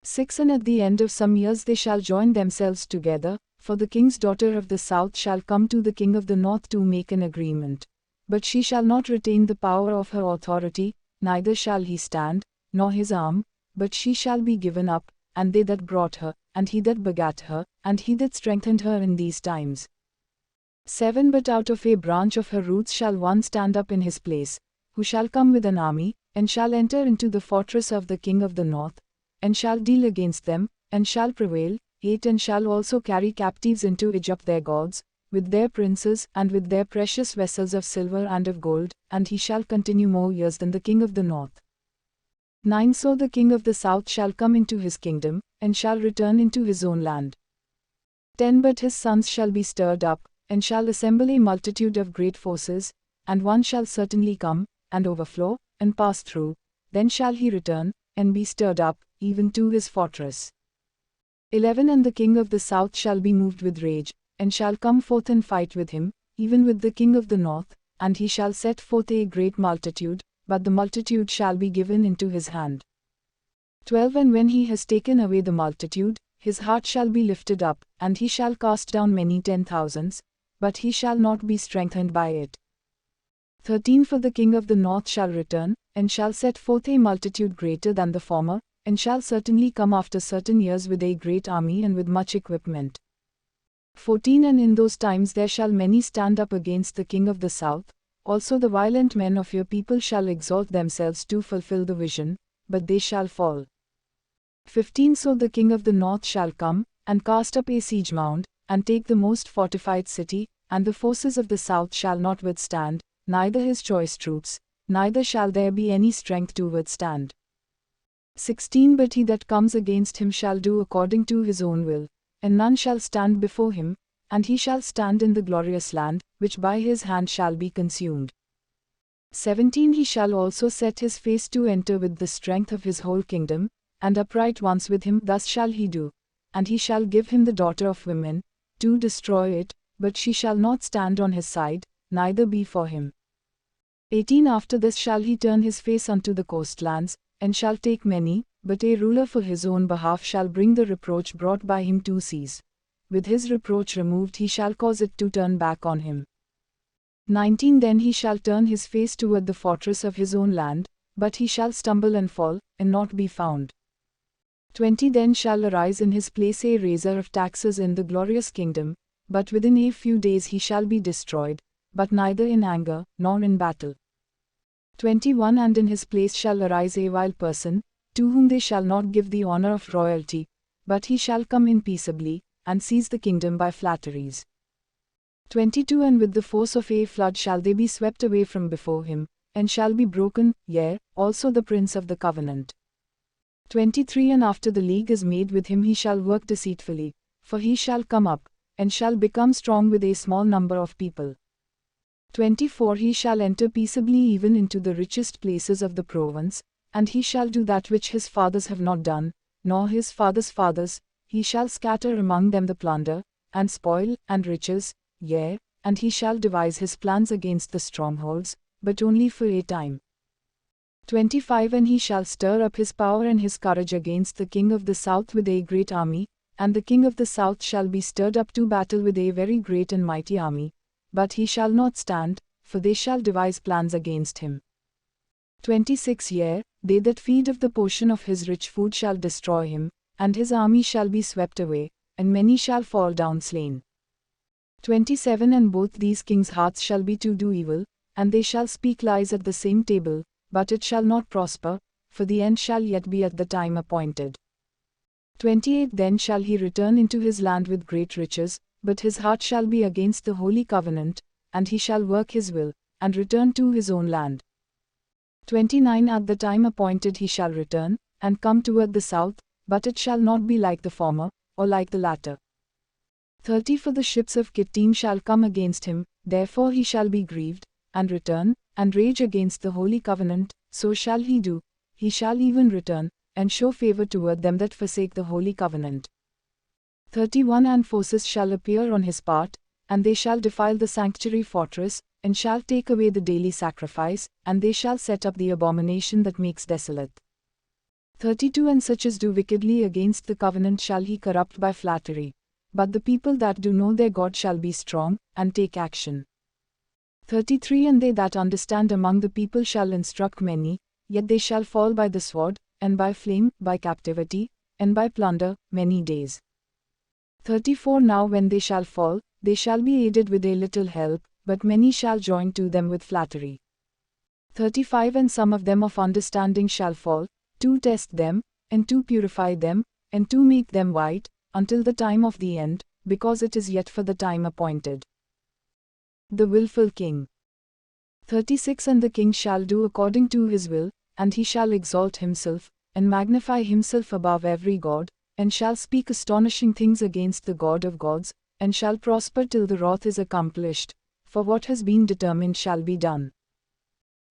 6 And at the end of some years they shall join themselves together, for the king's daughter of the south shall come to the king of the north to make an agreement. But she shall not retain the power of her authority, neither shall he stand, nor his arm, but she shall be given up, and they that brought her, and he that begat her, and he that strengthened her in these times. 7 But out of a branch of her roots shall one stand up in his place, who shall come with an army, and shall enter into the fortress of the king of the north, and shall deal against them, and shall prevail. 8 And shall also carry captives into Egypt their gods, with their princes, and with their precious vessels of silver and of gold, and he shall continue more years than the king of the north. 9 So the king of the south shall come into his kingdom, and shall return into his own land. 10 But his sons shall be stirred up, and shall assemble a multitude of great forces, and one shall certainly come, and overflow, and pass through, then shall he return, and be stirred up, even to his fortress. 11 And the king of the south shall be moved with rage, and shall come forth and fight with him, even with the king of the north, and he shall set forth a great multitude, but the multitude shall be given into his hand. 12 And when he has taken away the multitude, his heart shall be lifted up, and he shall cast down many 10,000s, but he shall not be strengthened by it. 13 For the king of the north shall return, and shall set forth a multitude greater than the former, and shall certainly come after certain years with a great army and with much equipment. 14 And in those times there shall many stand up against the king of the south, also the violent men of your people shall exalt themselves to fulfill the vision, but they shall fall. 15 So the king of the north shall come, and cast up a siege mound, and take the most fortified city, and the forces of the south shall not withstand, neither his choice troops, neither shall there be any strength to withstand. 16 But he that comes against him shall do according to his own will, and none shall stand before him, and he shall stand in the glorious land, which by his hand shall be consumed. 17 He shall also set his face to enter with the strength of his whole kingdom, and upright ones with him thus shall he do, and he shall give him the daughter of women, to destroy it, but she shall not stand on his side, neither be for him. 18 After this shall he turn his face unto the coastlands, and shall take many, but a ruler for his own behalf shall bring the reproach brought by him to cease. With his reproach removed he shall cause it to turn back on him. 19 Then he shall turn his face toward the fortress of his own land, but he shall stumble and fall, and not be found. 20 Then shall arise in his place a raiser of taxes in the glorious kingdom, but within a few days he shall be destroyed, but neither in anger, nor in battle. 21 And in his place shall arise a vile person, to whom they shall not give the honor of royalty, but he shall come in peaceably, and seize the kingdom by flatteries. 22 And with the force of a flood shall they be swept away from before him, and shall be broken, yea, also the prince of the covenant. 23 And after the league is made with him he shall work deceitfully, for he shall come up, and shall become strong with a small number of people. 24 He shall enter peaceably even into the richest places of the province, and he shall do that which his fathers have not done, nor his fathers' fathers, he shall scatter among them the plunder, and spoil, and riches, yea, and he shall devise his plans against the strongholds, but only for a time. 25 And he shall stir up his power and his courage against the king of the south with a great army, and the king of the south shall be stirred up to battle with a very great and mighty army, but he shall not stand, for they shall devise plans against him. 26 Yea, they that feed of the portion of his rich food shall destroy him, and his army shall be swept away, and many shall fall down slain. 27 And both these kings' hearts shall be to do evil, and they shall speak lies at the same table, but it shall not prosper, for the end shall yet be at the time appointed. 28 Then shall he return into his land with great riches, but his heart shall be against the holy covenant, and he shall work his will, and return to his own land. 29 At the time appointed he shall return, and come toward the south, but it shall not be like the former, or like the latter. 30 For the ships of Kittim shall come against him, therefore he shall be grieved, and return, and rage against the holy covenant, so shall he do, he shall even return, and show favor toward them that forsake the holy covenant. 31 And forces shall appear on his part, and they shall defile the sanctuary fortress, and shall take away the daily sacrifice, and they shall set up the abomination that makes desolate. 32 And such as do wickedly against the covenant shall he corrupt by flattery. But the people that do know their God shall be strong, and take action. 33 And they that understand among the people shall instruct many, yet they shall fall by the sword, and by flame, by captivity, and by plunder, many days. 34 Now when they shall fall, they shall be aided with a little help, but many shall join to them with flattery. 35 And some of them of understanding shall fall, to test them, and to purify them, and to make them white, until the time of the end, because it is yet for the time appointed. The willful king. 36 And the king shall do according to his will, and he shall exalt himself, and magnify himself above every god, and shall speak astonishing things against the God of gods, and shall prosper till the wrath is accomplished, for what has been determined shall be done.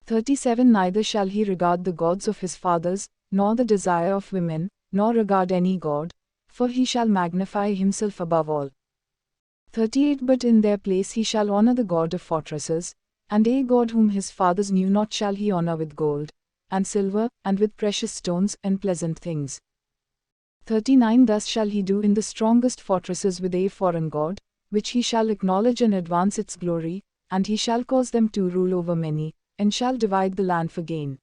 37 Neither shall he regard the gods of his fathers, nor the desire of women, nor regard any god, for he shall magnify himself above all. 38 But in their place he shall honor the God of fortresses, and a god whom his fathers knew not shall he honor with gold, and silver, and with precious stones, and pleasant things. 39 Thus shall he do in the strongest fortresses with a foreign god, which he shall acknowledge and advance its glory, and he shall cause them to rule over many, and shall divide the land for gain.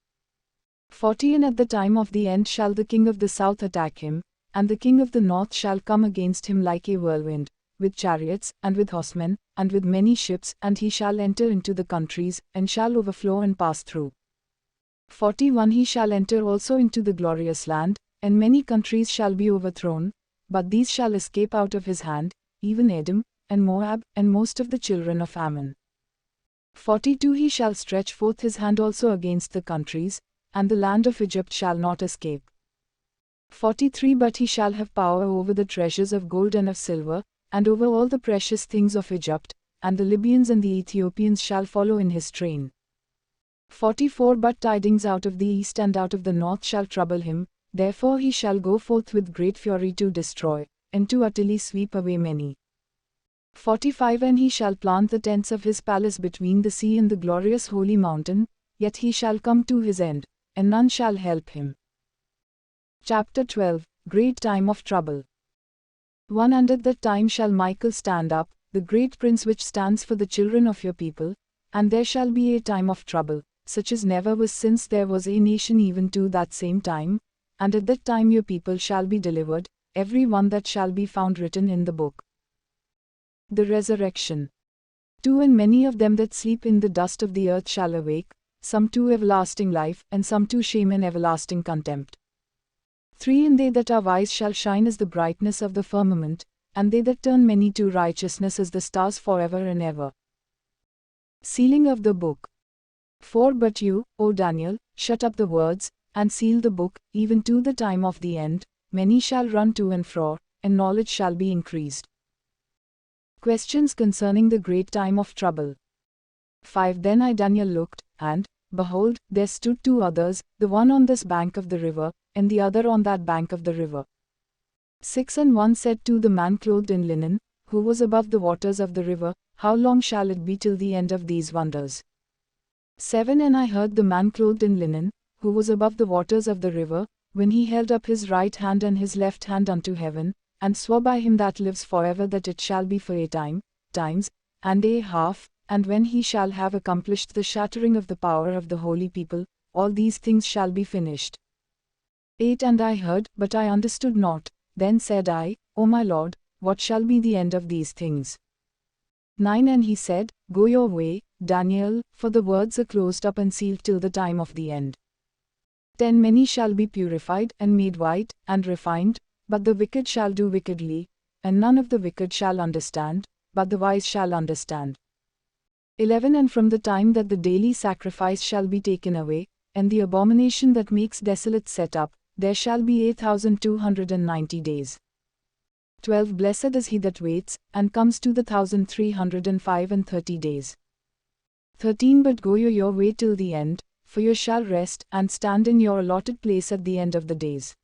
40 And at the time of the end shall the king of the south attack him, and the king of the north shall come against him like a whirlwind, with chariots, and with horsemen, and with many ships, and he shall enter into the countries, and shall overflow and pass through. 41 He shall enter also into the glorious land, and many countries shall be overthrown, but these shall escape out of his hand, even Edom, and Moab, and most of the children of Ammon. 42 He shall stretch forth his hand also against the countries, and the land of Egypt shall not escape. 43 But he shall have power over the treasures of gold and of silver, and over all the precious things of Egypt, and the Libyans and the Ethiopians shall follow in his train. 44 But tidings out of the east and out of the north shall trouble him, therefore he shall go forth with great fury to destroy, and to utterly sweep away many. 45 And he shall plant the tents of his palace between the sea and the glorious holy mountain, yet he shall come to his end, and none shall help him. Chapter 12 Great Time of Trouble. 1 And at that time shall Michael stand up, the great prince which stands for the children of your people, and there shall be a time of trouble, such as never was since there was a nation even to that same time, and at that time your people shall be delivered, every one that shall be found written in the book. The Resurrection. 2 And many of them that sleep in the dust of the earth shall awake, some to everlasting life, and some to shame and everlasting contempt. 3 And they that are wise shall shine as the brightness of the firmament, and they that turn many to righteousness as the stars forever and ever. Sealing of the book. 4 But you, O Daniel, shut up the words, and seal the book, even to the time of the end. Many shall run to and fro, and knowledge shall be increased. Questions concerning the great time of trouble. 5 Then I Daniel looked, and, behold, there stood 2 others, the one on this bank of the river, and the other on that bank of the river. 6 And one said to the man clothed in linen, who was above the waters of the river, How long shall it be till the end of these wonders? 7 And I heard the man clothed in linen, who was above the waters of the river, when he held up his right hand and his left hand unto heaven, and swore by him that lives forever that it shall be for a times, and a half, and when he shall have accomplished the shattering of the power of the holy people, all these things shall be finished. 8 And I heard, but I understood not. Then said I, O my Lord, what shall be the end of these things? 9 And he said, Go your way, Daniel, for the words are closed up and sealed till the time of the end. 10 Many shall be purified, and made white, and refined, but the wicked shall do wickedly, and none of the wicked shall understand, but the wise shall understand. 11 And from the time that the daily sacrifice shall be taken away, and the abomination that makes desolate set up, there shall be 8,290 days. 12 Blessed is he that waits, and comes to the 1,305 and 30 days. 13 But go your way till the end, for you shall rest, and stand in your allotted place at the end of the days.